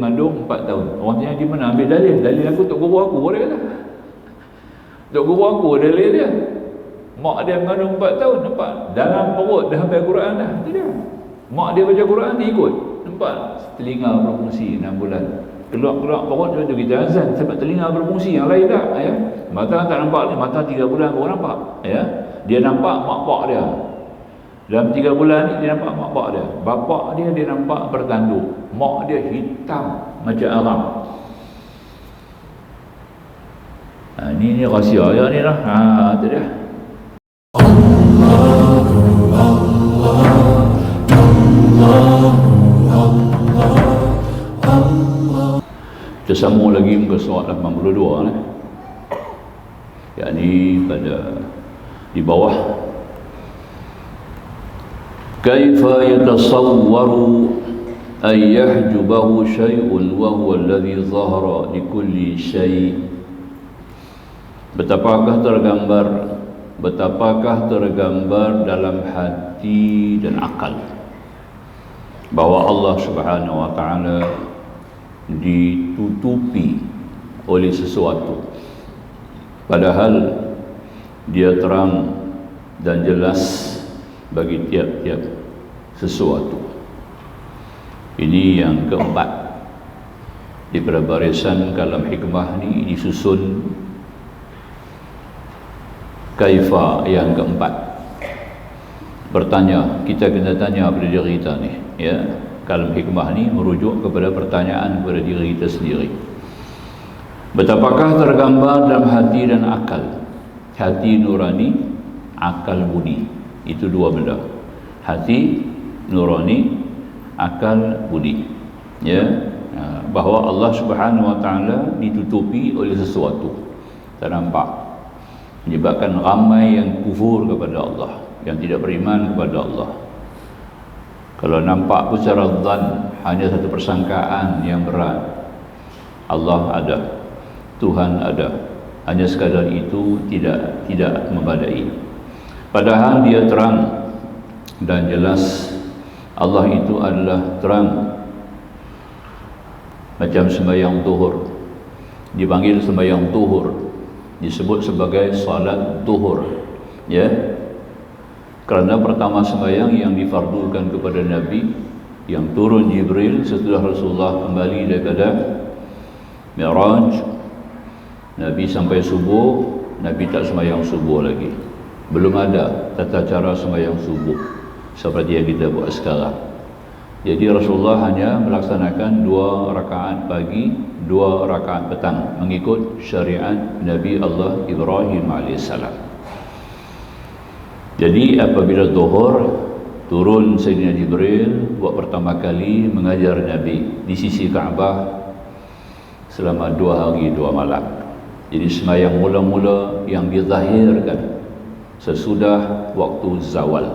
mengandung 4 tahun. Orang tanya di mana ambil dalil? Dalil aku tok guru aku, dia kata. Tok guru aku dalil dia. Mak dia mengandung 4 tahun, nampak? Dalam perut dah hafal Quran dah. Itu dia. Mak dia baca Quran, dia ikut. Nampak? Telinga berfungsi 6 bulan. Keluar perut macam tu kita azan sebab telinga berfungsi, yang lain tak, ya. Mata tak nampak ni, mata 3 bulan baru nampak, ya. Dia nampak mak pak dia. Dalam 3 bulan ni dia nampak mak pak dia. Bapak dia nampak bertanduk. Mak dia hitam macam Arab. Ni rahsia ya ni lah. Tu dia. Kita sambung lagi muka surat 82 ni. Yakni pada di bawah. Kaifa yatasawwaru an yahjubahu syai'un wa huwa alladhi zahara li kulli syai'. Betapakah tergambar dalam hati dan akal bahwa Allah Subhanahu wa taala ditutupi oleh sesuatu, padahal dia terang dan jelas bagi tiap-tiap sesuatu. Ini yang keempat daripada barisan kalam hikmah ni disusun kaifa yang keempat. Bertanya, kita kena tanya pada diri kita ni, ya. Kalam hikmah ni merujuk kepada pertanyaan kepada diri kita sendiri. Betapakah tergambar dalam hati dan akal? Hati nurani, akal budi. Itu dua benda. Hati nurani, akal budi. Ya, bahawa Allah Subhanahu wa taala ditutupi oleh sesuatu. Tak nampak. Menyebabkan ramai yang kufur kepada Allah, yang tidak beriman kepada Allah. Kalau nampak pun secara zan, hanya satu persangkaan yang berat. Allah ada, Tuhan ada, hanya sekadar itu tidak membadai. Padahal dia terang dan jelas. Allah itu adalah terang. Macam sembahyang zuhur, dipanggil sembahyang zuhur, disebut sebagai salat zuhur, ya. Kerana pertama sembahyang yang difardukan kepada Nabi, yang turun Jibril setelah Rasulullah kembali daripada Mi'raj. Nabi sampai subuh, Nabi tak sembahyang subuh lagi. Belum ada tata cara sembahyang subuh seperti yang kita buat sekarang. Jadi Rasulullah hanya melaksanakan 2 rakaat pagi, 2 rakaat petang, mengikut syariat Nabi Allah Ibrahim AS. Jadi apabila zuhur, turun Sayyidina Jibril buat pertama kali mengajar Nabi di sisi Kaabah selama 2 hari 2 malam. Jadi sembahyang mula-mula yang dizahirkan sesudah waktu zawal.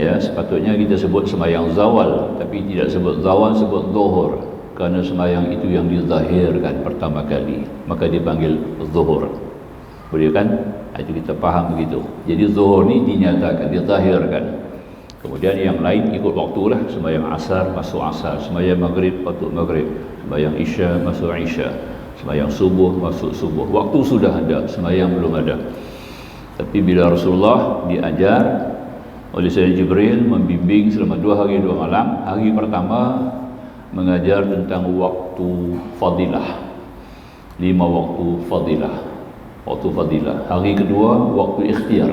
Ya, sepatutnya kita sebut sembahyang zawal, tapi tidak sebut zawal, sebut zuhur, kerana sembahyang itu yang dizahirkan pertama kali, maka dipanggil zuhur. Boleh kan? Itu kita faham begitu. Jadi zuhur ni dinyatakan, dizahirkan. Kemudian yang lain ikut waktulah. Sembahyang asar masuk asar, sembahyang maghrib masuk maghrib, sembahyang isya masuk isya, sembahyang subuh masuk subuh. Waktu sudah ada, sembahyang belum ada. Tapi bila Rasulullah diajar oleh Sayyidina Jibril, membimbing selama 2 hari 2 malam. Hari pertama mengajar tentang waktu fadilah, 5 waktu fadilah, waktu fadilah. Hari kedua waktu ikhtiar,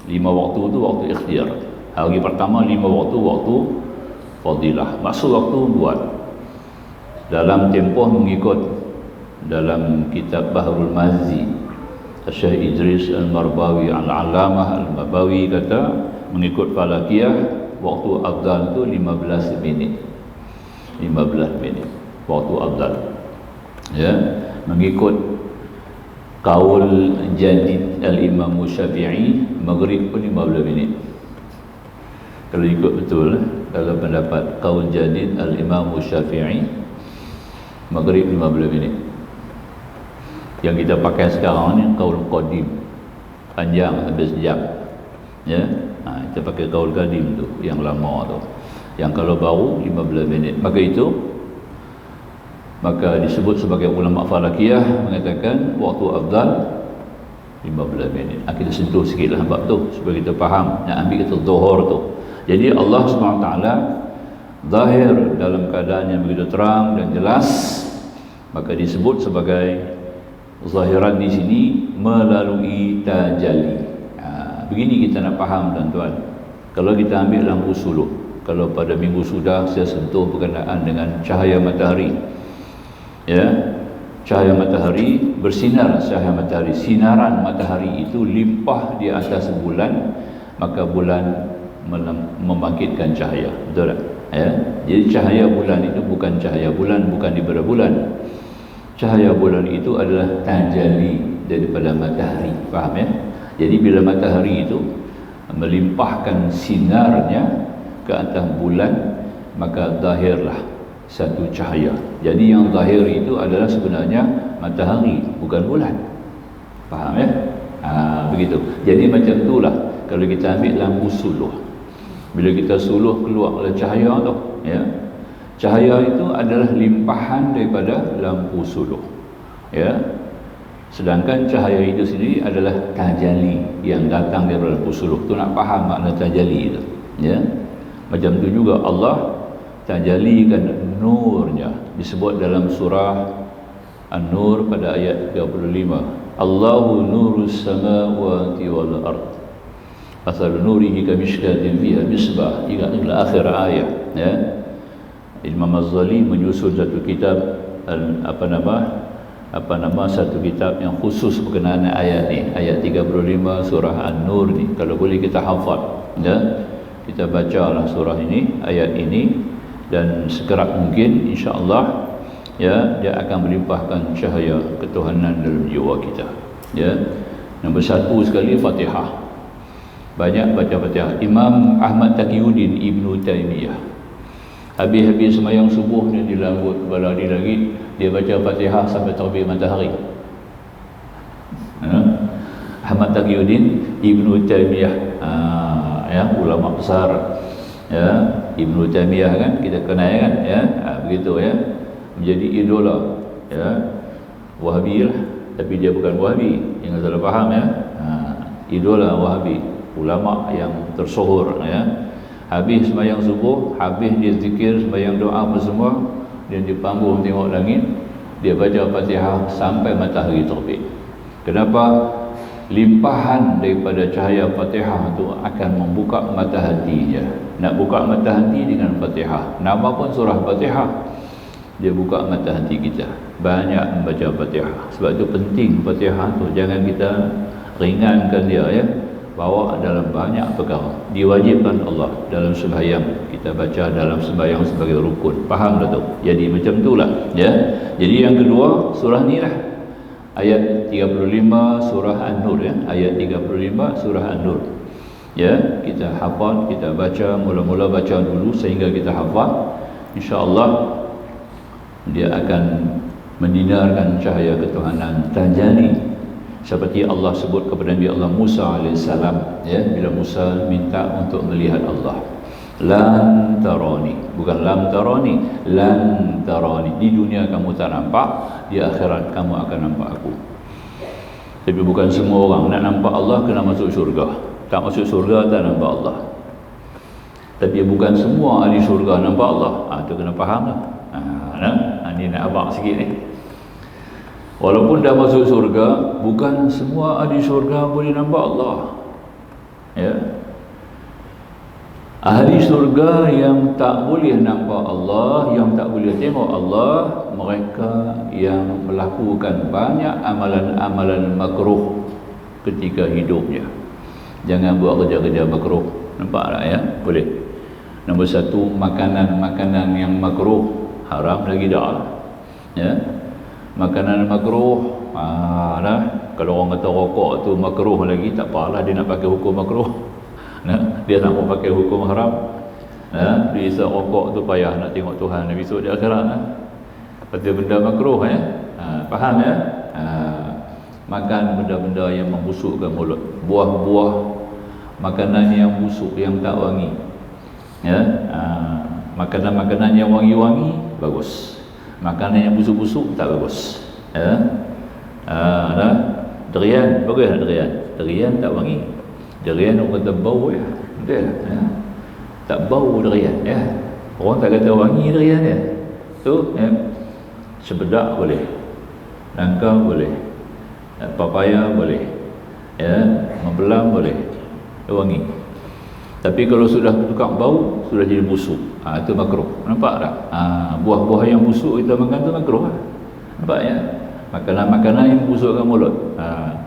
5 waktu itu waktu ikhtiar. Hari pertama 5 waktu fadilah. Masuk waktu buat dalam tempoh mengikut dalam kitab Bahrul Mazi, Syekh Idris Al-Marbawi Al-Alamah Al-Marbawi kata, mengikut falakiyah waktu afdal itu 15 minit. 15 minit waktu afdal. Ya, mengikut kaul jadid Al-Imam Syafi'i, maghrib pun 15 minit. Kalau ikut betul, dalam pendapat kaul jadid Al-Imam Syafi'i, maghrib 15 minit. Yang kita pakai sekarang ni kaul qadim, panjang sampai sejam. Ya, kita pakai kaul qadim tu, yang lama tu. Yang kalau baru 15 minit. Maka itu Maka disebut sebagai ulama falakiyah mengatakan waktu afdal 15 minit. Kita sentuh sikit lah bab tu supaya kita faham. Yang ambil kita zuhur tu. Jadi Allah SWT zahir dalam keadaan yang begitu terang dan jelas, maka disebut sebagai zahiran di sini melalui tajalli. Begini kita nak faham tuan-tuan. Kalau kita ambil lampu suluh, kalau pada minggu sudah saya sentuh berkenaan dengan cahaya matahari, ya, cahaya matahari bersinar, cahaya matahari, sinaran matahari itu limpah di atas bulan, maka bulan membangkitkan cahaya, betul tak? Ya, jadi cahaya bulan itu bukan cahaya bulan, bukan daripada bulan. Cahaya bulan itu adalah tajalli daripada matahari, faham ya? Jadi bila matahari itu melimpahkan sinarnya ke atas bulan, maka zahirlah satu cahaya. Jadi yang zahir itu adalah sebenarnya matahari, bukan bulan. Faham ya? Begitu. Jadi macam itulah kalau kita ambil lampu suluh. Bila kita suluh keluar oleh cahaya tu, ya. Cahaya itu adalah limpahan daripada lampu suluh. Ya. Sedangkan cahaya itu sendiri adalah tajalli yang datang daripada lampu suluh. Tu nak faham makna tajalli itu, ya. Macam tu juga Allah tajallikan nurnya, disebut dalam surah An-Nur pada ayat 35. Allahu nurus samawati wal ard. Asal nurihi kamishkatin fiha misbah, hingga akhir ayat, ya. Imam Az-Ghazali menyusun satu kitab satu kitab yang khusus berkenaan ayat ni, ayat 35 surah An-Nur ni. Kalau boleh kita hafal, ya. Kita bacalah surah ini, ayat ini, dan sekerap mungkin insya-Allah, ya, dia akan melimpahkan cahaya ketuhanan dalam jiwa kita, ya. Nombor satu sekali Fatihah. Banyak baca Fatihah. Imam Ahmad Taqiyuddin Ibnu Taimiyah, habis-habis sembahyang subuh dia dilambut kepala di langit, dia baca Fatihah sampai terbit matahari. Ahmad Taqiyuddin Ibnu Taimiyah, ya, ulama besar, ya, Ibnu Taimiyah kan kita kenal kan, ya. Begitu, ya, menjadi idola, ya, Wahabi lah, tapi dia bukan Wahabi, jangan salah faham, ya. Idola Wahabi, ulama yang tersohor, ya. Habis sembahyang subuh, habis dia zikir, sembahyang doa apa semua, dia di panggung tengok langit, dia baca Fatihah sampai matahari terbit. Kenapa? Limpahan daripada cahaya Fatihah itu akan membuka mata hatinya. Nak buka mata hati dengan Fatihah. Nama pun surah Fatihah, dia buka mata hati kita. Banyak membaca Fatihah. Sebab itu penting Fatihah tu, jangan kita ringankan dia, ya. Bawa dalam banyak perkara. Diwajibkan Allah dalam sembahyang. Kita baca dalam sembahyang sebagai rukun. Faham tak tu? Jadi macam itulah, ya. Jadi yang kedua surah ni lah, ayat 35 surah An-Nur, ya. Ayat 35 surah An-Nur, ya. Kita hafal, kita baca, mula-mula baca dulu sehingga kita hafal. Insya-Allah dia akan menyinarkan cahaya ketuhanan, tajalli, seperti Allah sebut kepada Nabi Allah Musa alaihissalam, ya, bila Musa minta untuk melihat Allah. Lan tarani, bukan lam tarani, lan tarani. Di dunia kamu tak nampak, di akhirat kamu akan nampak aku. Tapi bukan semua orang nak nampak Allah kena masuk syurga. Tak masuk syurga tak nampak Allah. Tapi bukan semua ahli syurga nampak Allah. Itu kena faham lah. Ini nak abang sikit ni. Walaupun dah masuk syurga, bukan semua ahli syurga boleh nampak Allah, ya. Ahli syurga yang tak boleh nampak Allah, yang tak boleh tengok Allah, mereka yang melakukan banyak amalan-amalan makruh ketika hidupnya. Jangan buat kerja-kerja makruh. Nampak tak, ya? Boleh. Nombor satu, makanan-makanan yang makruh haram lagi dah, ya. Makanan makruh, kalau orang kata rokok tu makruh lagi, tak apalah dia nak pakai hukum makruh. Dia nak pakai hukum haram. Dia isap rokok tu payah nak tengok Tuhan besok di akhirat. Pasal benda makruh, ya. Faham, ya? Makan benda-benda yang membusukkan mulut, buah-buah, makanan yang busuk, yang tak wangi, ya. Makanan-makanan yang wangi-wangi bagus. Makanan yang busuk-busuk tak bagus. Ya. Nah, durian bagus tak durian? Durian tak wangi. Durian orang kata bau ya. Betul ya. Tak bau durian ya. Orang tak kata wangi durian ya. Tu ya. Sebedak boleh. Nangka boleh. Papaya boleh. Ya, membelam boleh. Wangi. Tapi kalau sudah tukar bau, sudah jadi busuk. Itu makruh. Nampak tak? Buah-buah yang busuk kita makan tu makruh lah. Nampak ya? Makanan-makanan yang busukkan mulut.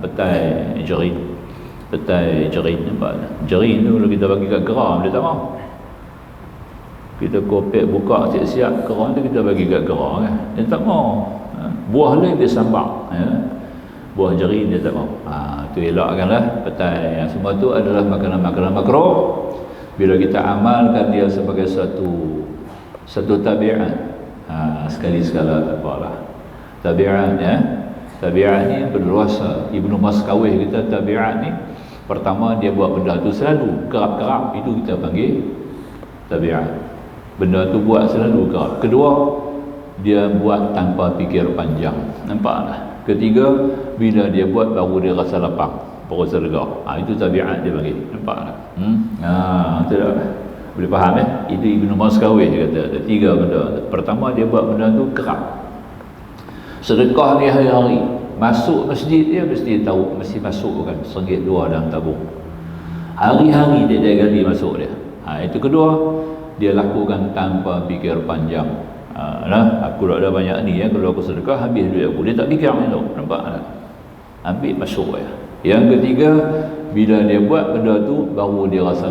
Petai jerin. Petai jerin, nampak tak? Jerin tu kalau kita bagi kat geram, dia tak mau. Kita kopek buka siap-siap, geram tu kita bagi kat geram kan. Dia tak mau. Buah lain dia sambak. Ya? Buah jerin dia tak mau. Tu elakkanlah petai. Yang semua tu adalah makanan-makanan makruh. Bila kita amalkan dia sebagai satu tabiat, sekali-sekala tak apalah. Tabiat ya. Tabiat ni berluasa. Ibnu Maskawih kita tabiat ni, pertama dia buat benda tu selalu kerap-kerap, itu kita panggil tabiat. Benda tu buat selalu kerap. Kedua, dia buat tanpa fikir panjang. Nampak tak? Ketiga, bila dia buat baru dia rasa lapang, baru rasa lega. Itu tabiat dia panggil. Nampak tak? Itu dah. Boleh faham ya? Itu Ibnu Maskawih dia kata. Ada tiga benda. Pertama, dia buat benda tu kerap. Sedekah dia hari-hari. Masuk masjid dia mesti tahu, mesti masuk kan RM1 2 dalam tabung. Hari-hari dia gali masuk dia. Itu kedua, dia lakukan tanpa fikir panjang. Aku tak ada banyak ni ya, kalau aku sedekah habis duit aku. Dia tak fikir ni tau. Nampak tak? Ambil masuk ya. Yang ketiga, bila dia buat benda tu baru dia rasa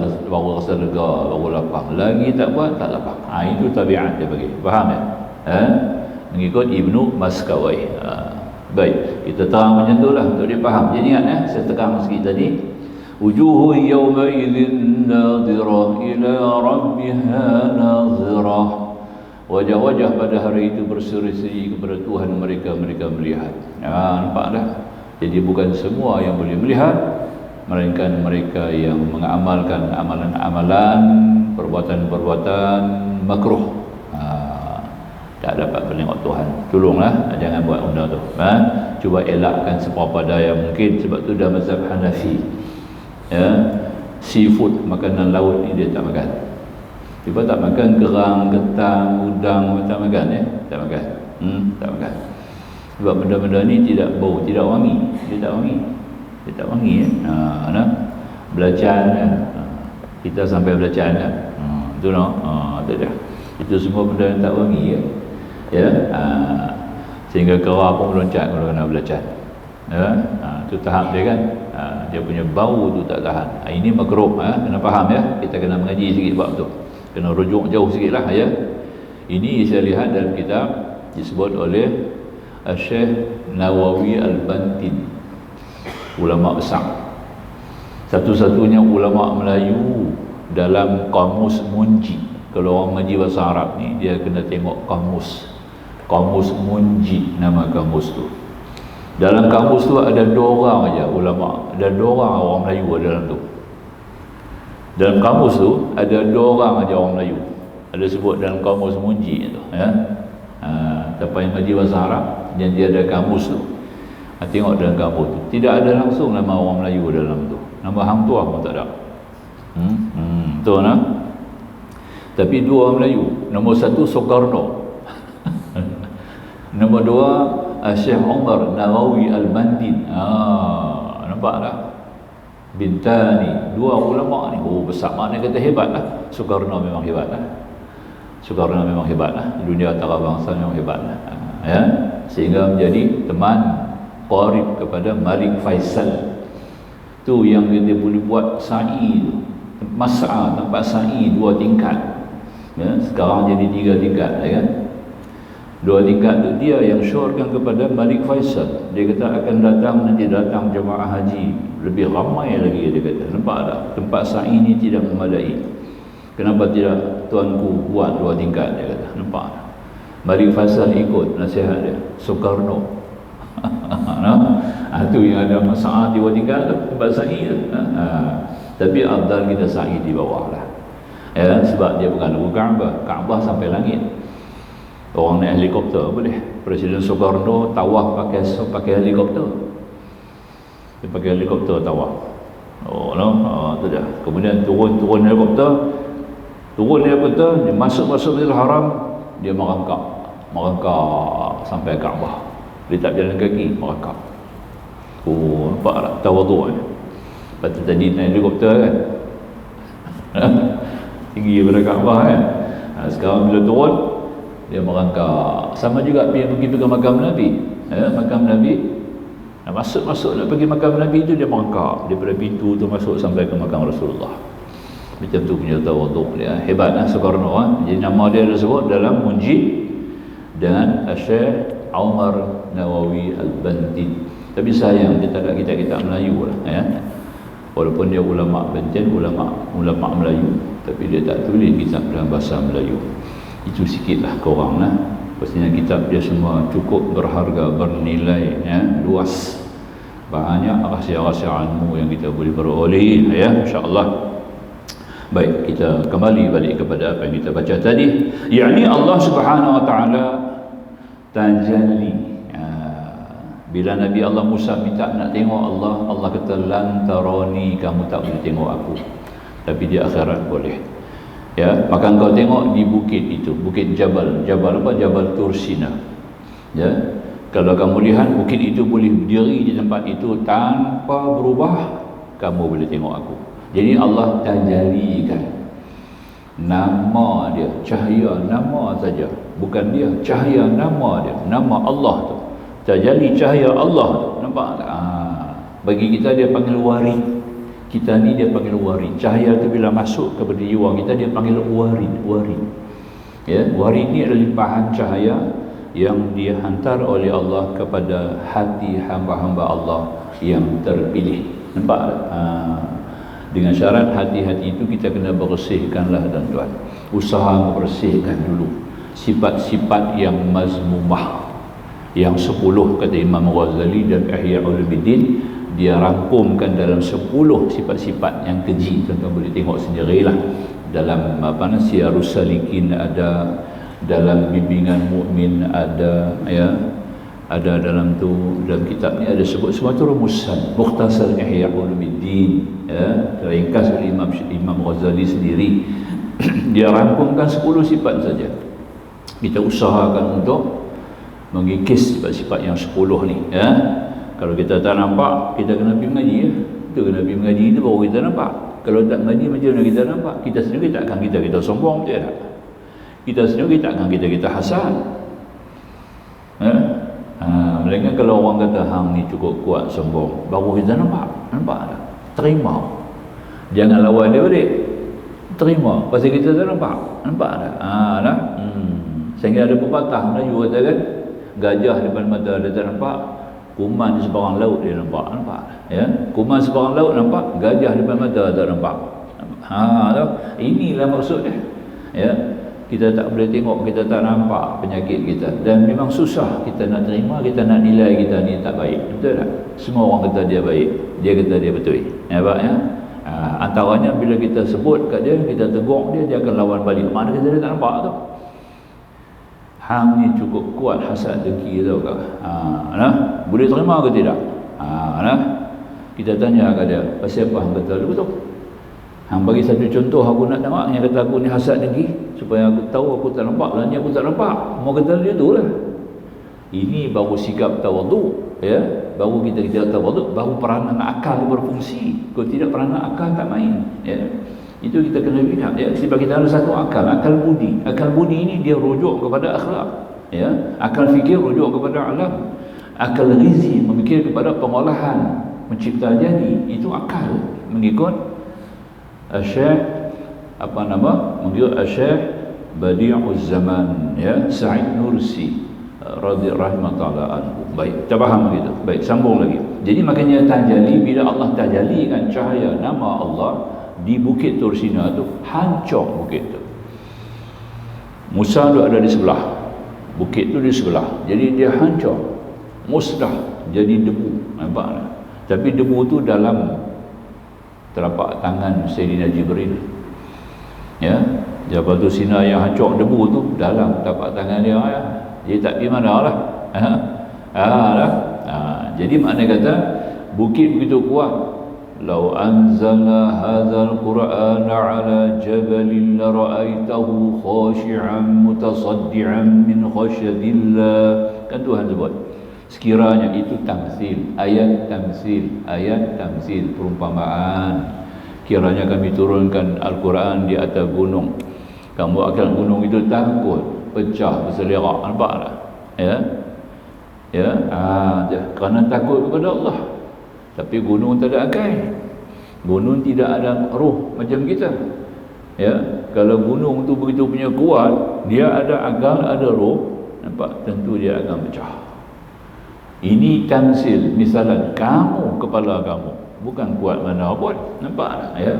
lega, baru lapang. Lagi tak buat tak lapang. Itu tabiat dia bagi. Faham ya? Mengikut Ibnu Maskawai. Baik, kita terang macam tu lah untuk dia faham. Jadi ingat saya tekan sikit tadi. Wujuhu yawma idzin nadhirah ila rabbiha nadhirah. Wajah-wajah pada hari itu berseri-seri kepada Tuhan mereka melihat. Nampak dah? Jadi bukan semua yang boleh melihat, melainkan mereka yang mengamalkan amalan-amalan, perbuatan-perbuatan makruh. Tak dapat menengok Tuhan. Tolonglah jangan buat benda tu. Cuba elakkan seberapa daya mungkin. Sebab tu dah mazhab Hanafi. Ya, seafood, makanan laut ni dia tak makan. Tiba tak makan kerang, getang, udang, tak makan ya? Tak makan. Tak makan. Sebab benda-benda ni tidak bau, tidak wangi. Dia tak wangi. Dia tak wangi ya. Belacan kan. Kita sampai belacan kan. Itu no. Itu dah. Itu semua benda yang tak wangi ya. Ya, sehingga kera pun meloncat kalau kena belacan. Ya, itu tahap dia kan. Dia punya bau tu tak tahan. Ini makruh. Kena faham ya. Kita kena mengaji sikit bab tu. Kena rujuk jauh sikit lah ya. Ini saya lihat dalam kitab disebut oleh Syekh Nawawi Al-Bantin, ulama besar, satu-satunya ulama Melayu dalam kamus Munji. Kalau orang mengaji bahasa Arab ni, dia kena tengok kamus Munji, nama kamus tu. Dalam kamus tu ada 2 orang aja ulama, ada 2 orang Melayu dalam tu. Dalam kamus tu ada 2 orang aja orang Melayu. Ada sebut dalam kamus Munji tu ya. Siapa yang mengaji bahasa Arab dan dia ada kamus tu, tengok dalam kamus tu tidak ada langsung nama orang Melayu dalam tu. Nama hang tuah pun tak ada. Tu nah. Tapi 2 orang Melayu. Nombor 1 Soekarno. Nombor 2 Syekh Umar Nawawi Al-Bantin. Nampak tak? Bintani. 2 ulama ni. Besar, mana kata hebat lah. Soekarno memang hebat lah. Soekarno memang hebat lah. Dunia antarabangsa memang hebat lah. Ya? Sehingga menjadi teman qarib kepada Malik Faisal. Tu yang dia boleh buat sa'i tu. Mas'a, tempat sa'i 2 tingkat. Ya, sekarang jadi 3 tingkat ya kan. 2 tingkat tu dia yang syorkan kepada Malik Faisal. Dia kata akan nanti datang jemaah haji lebih ramai lagi, dia kata. Nampak tak? Tempat sa'i ni tidak memadai. Kenapa tidak tuanku buat 2 tingkat, dia kata. Nampak tak? Malik Faisal ikut nasihat dia. Soekarno. Tu yang ada masalah 2 tingkat tu, tempat sa'i tu. Tapi afdal kita sa'i di bawah lah. Ya, sebab dia bukan Kaabah. Kaabah sampai langit. Orang naik helikopter boleh. Presiden Soekarno tawaf pakai helikopter. Dia pakai helikopter tawaf. Oh no, tu dah. Kemudian turun helikopter. Dia masuk Masjidil Haram, dia merangkak sampai Kaabah. Dia tak jalan kaki, merangkak. Oh, nampak tak tawaduk ni. Lepas tu tadi naik helikopter kan. Tinggi daripada Kaabah kan. Sekarang bila turun, dia merangkak. Sama juga pergi ke makam Nabi. Makam Nabi, nak masuk nak pergi makam Nabi tu, dia merangkak daripada pintu tu masuk sampai ke makam Rasulullah. Macam tu punya tawaduk dia. Hebat Soekarno. Jadi nama dia disebut dalam Munjid dengan Syekh Umar Nawawi Al-Bantin. Tapi sayang dia tak ada kitab-kitab Melayu lah, ya. Walaupun dia ulama Banten, ulama Melayu, tapi dia tak tulis kitab dalam bahasa Melayu. Itu sikitlah korang lah. Pastinya kitab dia semua cukup berharga, bernilai, ya, luas. Banyak rahsia-rahsia ilmu yang kita boleh peroleh, ya, insya-Allah. Baik, kita kembali balik kepada apa yang kita baca tadi, yakni Allah Subhanahu wa taala tajalli. Bila Nabi Allah Musa minta nak tengok Allah kata lan tarani, kamu tak boleh tengok aku, tapi di akhirat boleh. Ya, maka engkau tengok di bukit itu, bukit Jabal apa? Jabal Tursina. Ya, kalau kamu lihat bukit itu boleh berdiri di tempat itu tanpa berubah, kamu boleh tengok aku. Jadi Allah tajalikan nama dia, cahaya nama saja, bukan dia, cahaya nama dia, nama Allah tu. Tajalli cahaya Allah tu, nampak tak? Bagi kita dia panggil wari. Kita ni dia panggil wari. Cahaya tu bila masuk kepada jiwa kita dia panggil wari. Ya, wari ni adalah limpahan cahaya yang dihantar oleh Allah kepada hati hamba-hamba Allah yang terpilih. Nampak tak? Dengan syarat hati-hati itu kita kena bersihkanlah tuan-tuan. Usaha membersihkan dulu sifat-sifat yang mazmumah. Yang 10 kata Imam Ghazali dan Ihya Ulumuddin, dia rangkumkan dalam 10 sifat-sifat yang keji. Tuan-tuan boleh tengok sendirilah dalam Siyarus Salikin ada, dalam Bimbingan Mukmin ada, ya, ada dalam kitab ni ada sebut semua tu rumusan. Mukhtasar Ihya Ulumuddin, ya, ringkas oleh Imam Ghazali sendiri. Dia rangkumkan 10 sifat saja. Kita usahakan untuk mengikis sifat-sifat yang 10 ni, ya. Kalau kita tak nampak, kita kena pergi mengaji, ya. Kita kena pergi mengaji itu baru kita nampak. Kalau tak mengaji macam mana kita nampak? Kita sendiri tak akan kita sombong, betul tak? Kita sendiri tak akan kita hasad. Melainkan kalau orang kata hang ni cukup kuat sombong, baru kita nampak tak? Terima. Jangan lawan dia balik. Terima pasal kita tak nampak tak? Nah. Sehingga ada pepatah Melayu kata kan, gajah depan mata dia tak nampak, kuman di seberang laut dia nampak. Ya, kuman seberang laut nampak, gajah depan mata tak nampak. Inilah maksud dia. Ya, kita tak boleh tengok, kita tak nampak penyakit kita, dan memang susah kita nak terima, kita nak nilai kita ni tak baik, betul tak? Semua orang kata dia baik, dia kata dia betul, ya Pak, ya. Antaranya bila kita sebut kat dia, kita tegur dia akan lawan balik. Mana kata dia tak nampak tu? Hang ni cukup kuat hasad dengki tau kau. Boleh terima ke tidak? Kita tanya kat dia, pasal apa hang kata betul? Hang bagi satu contoh aku nak tengok yang kata aku ni hasad dengki, supaya aku tahu aku tak nampak, lah ni aku tak nampak. Mau kata dia tu lah. Ini baru sikap tawaduk, ya. Baru kita tawaduk, baru peranan akal berfungsi. Kalau tidak peranan akal tak main, ya. Itu kita kena lihat, ya. Sebab kita ada satu akal budi. Akal budi ini dia rujuk kepada akhlak, ya. Akal fikir rujuk kepada alam. Akal rizi memikir kepada pengolahan, mencipta jadi. Itu akal mengikut Syekh mengikut Syekh Badi'uz Zaman, ya, Sa'id Nursi radhiyallahu ta'ala anhu. Baik, kita faham begitu. Baik, sambung lagi. Jadi makanya tajalli, bila Allah tajallikan cahaya nama Allah di Bukit Tursina tu, hancur bukit tu. Musa tu ada di sebelah, bukit tu di sebelah, jadi dia hancur, musnah, jadi debu. Nampak tak? Tapi debu tu dalam telapak tangan Sayyidina Jibril, ya. Jabal tu Sinai yang hancur debu tu dalam tapak tangan dia ya. Dia tak pergi mana lah. Jadi makna kata bukit begitu kuat. Lau anzalna hadzal Qur'ana 'ala jabalin la ra'aitahu khashi'an mutasaddian min khasyatillah. Kan Tuhan sebut. Sekiranya itu tamsil, ayat tamsil, perumpamaan. Kiranya kami turunkan Al-Quran di atas gunung, kamu akan gunung itu takut pecah berselerak. Nampak tak? Kerana takut kepada Allah. Tapi gunung tak ada akal, gunung tidak ada roh macam kita. Kalau gunung tu begitu punya kuat, dia ada akal, ada roh, nampak, tentu dia akan pecah. Ini tamsil, misalan kamu, kepala kamu bukan kuat mana pun, nampak tak?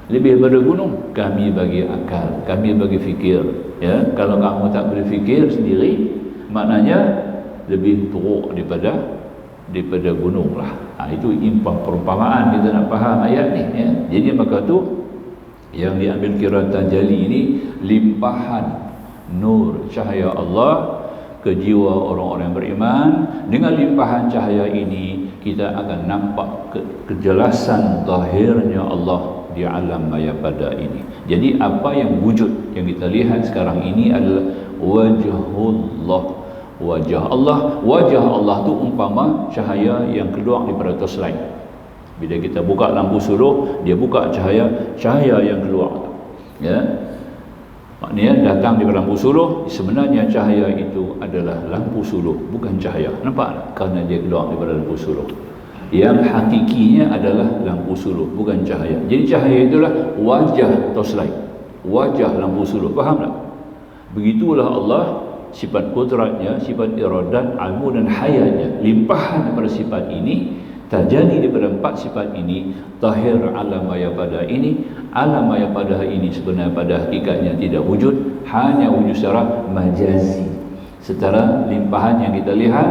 Lebih pada gunung, kami bagi akal, kami bagi fikir. Kalau kamu tak boleh fikir sendiri, maknanya lebih teruk daripada gunung lah. Itu impang perumpamaan, kita nak faham ayat ni. Jadi maka tu yang diambil kira tajalli ini limpahan nur cahaya Allah ke jiwa orang-orang beriman. Dengan limpahan cahaya ini kita akan nampak kejelasan zahirnya Allah di alam maya pada ini. Jadi apa yang wujud yang kita lihat sekarang ini adalah wajhullah. Wajah Allah tu umpama cahaya yang keluar daripada torchlight. Bila kita buka lampu suluh, dia buka cahaya yang keluar. Maknanya datang daripada lampu suluh, sebenarnya cahaya itu adalah lampu suluh, bukan cahaya. Nampak tak? Kerana dia keluar daripada lampu suluh. Yang hakikinya adalah lampu suluh, bukan cahaya. Jadi cahaya itulah wajah torchlight, wajah lampu suluh. Faham tak? Begitulah Allah, sifat kudratnya, sifat iradat, ilmu dan hayatnya. Limpahan daripada sifat ini, terjadi daripada empat sifat ini, tahir alam maya pada ini. Alam maya pada ini sebenarnya pada hakikatnya tidak wujud, hanya wujud secara majazi, secara limpahan yang kita lihat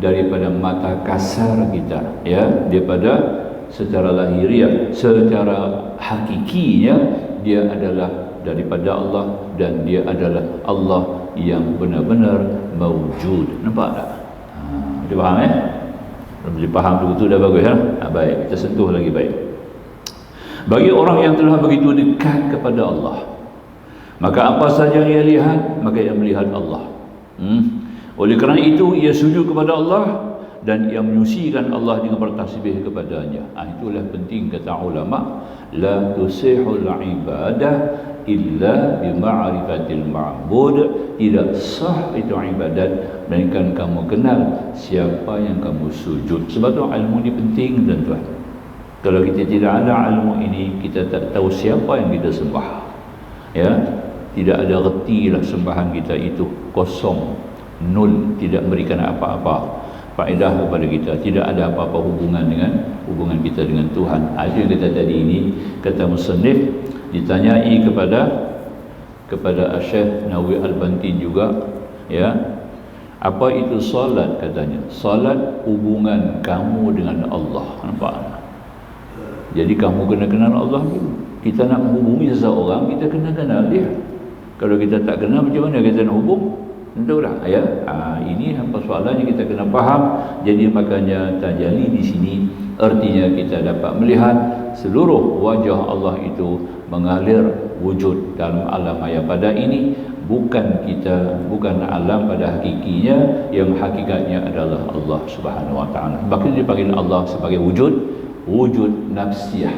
daripada mata kasar kita, daripada secara lahiriah. Secara hakikinya dia adalah daripada Allah, dan dia adalah Allah yang benar-benar mawjud. Nampak tak? Dia faham Bila faham begitu dah bagus baik, kita sentuh lagi baik. Bagi orang yang telah begitu dekat kepada Allah, maka apa saja yang ia lihat, maka ia melihat Allah. Oleh kerana itu ia sujud kepada Allah dan ia menyucikan Allah dengan bertasbih kepadanya. Itulah penting kata ulama, la tusihul ibadah illa bima'rifatil ma'bud. Tidak sah itu ibadat melainkan kamu kenal siapa yang kamu sujud. Sebab tu ilmu ni penting tuan-tuan. Kalau kita tidak ada ilmu ini, kita tak tahu siapa yang kita sembah. Tidak ada retilah sembahan kita itu kosong, nul, tidak memberikan apa-apa faedah kepada kita, tidak ada apa-apa hubungan kita dengan Tuhan. Itu yang kita tadi ini, kata musannif, ditanyai kepada Syekh Nawawi Al-Bantin juga, apa itu salat, katanya. Salat hubungan kamu dengan Allah. Nampak? Jadi kamu kena kenal Allah dulu. Kita nak menghubungi seseorang, kita kena kenal dia. Kalau kita tak kenal, macam mana kita nak hubung? Tentu tak? Ini persoalan yang kita kena faham. Jadi makanya tajalli di sini artinya kita dapat melihat seluruh wajah Allah itu mengalir wujud dalam alam maya pada ini. Bukan alam pada hakikinya, yang hakikatnya adalah Allah Subhanahu Wa Taala. Bahkan dipanggil Allah sebagai wujud nafsiyah,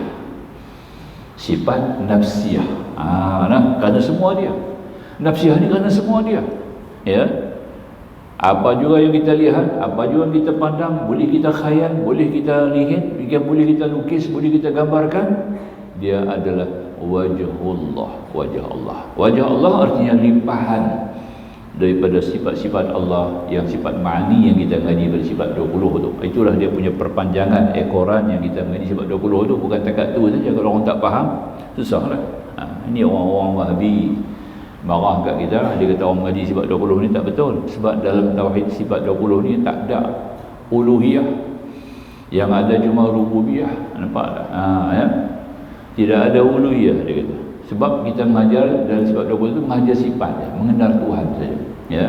sifat nafsiyah. Kerana semua dia nafsiyah ni, kerana semua dia. Apa juga yang kita lihat, apa juga yang kita pandang, boleh kita khayal, boleh kita lihat, boleh kita lukis, boleh kita gambarkan, dia adalah wajhullah, wajah Allah. Wajah Allah artinya limpahan daripada sifat-sifat Allah, yang sifat ma'ani yang kita ngaji pada sifat 20 tu. Itulah dia punya perpanjangan ekoran yang kita ngaji sifat 20 tu. Bukan takat tu saja, kalau orang tak faham susahlah. Ini orang-orang Wahabi marah kat kita, dia kata orang mengaji sifat 20 ni tak betul. Sebab dalam tauhid sifat 20 ni tak ada uluhiyah, yang ada cuma rububiyah. Nampak tak? Tidak ada uluhiyah, dia kata. Sebab kita mengajar dalam sifat 20 itu mengajar sifat ya, mengenal Tuhan saja. Ya.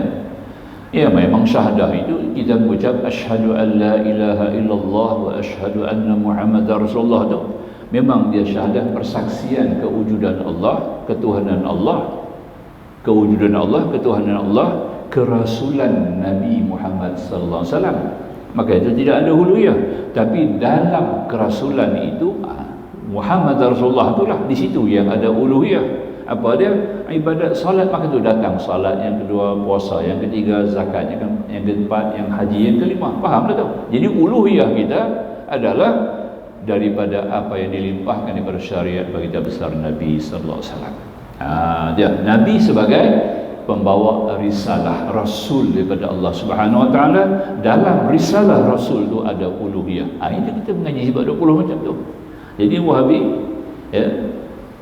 Ya, memang syahadah itu kita mengucap asyhadu an la ilaha illallah wa asyhadu anna muhammadar rasulullah tu. Memang dia syahadah persaksian kewujudan Allah, ketuhanan Allah, kewujudan Allah, ketuhanan Allah, kerasulan Nabi Muhammad sallallahu alaihi wasallam. Maka itu tidak ada uluhiyah, tapi dalam kerasulan itu Muhammad Rasulullah itulah di situ yang ada uluhiyah. Apa dia? Ibadat salat, maka itu datang salat, yang kedua puasa, yang ketiga zakat, yang keempat yang haji, yang kelima. Faham tak tu? Jadi uluhiyah kita adalah daripada apa yang dilimpahkan daripada syariat bagi kita besar Nabi sallallahu alaihi wasallam. Dia Nabi sebagai pembawa risalah, rasul daripada Allah Subhanahu wa taala. Dalam risalah rasul tu ada uluhiyah. Itu kita mengaji sebab 20 macam tu. Jadi Wahabi ya,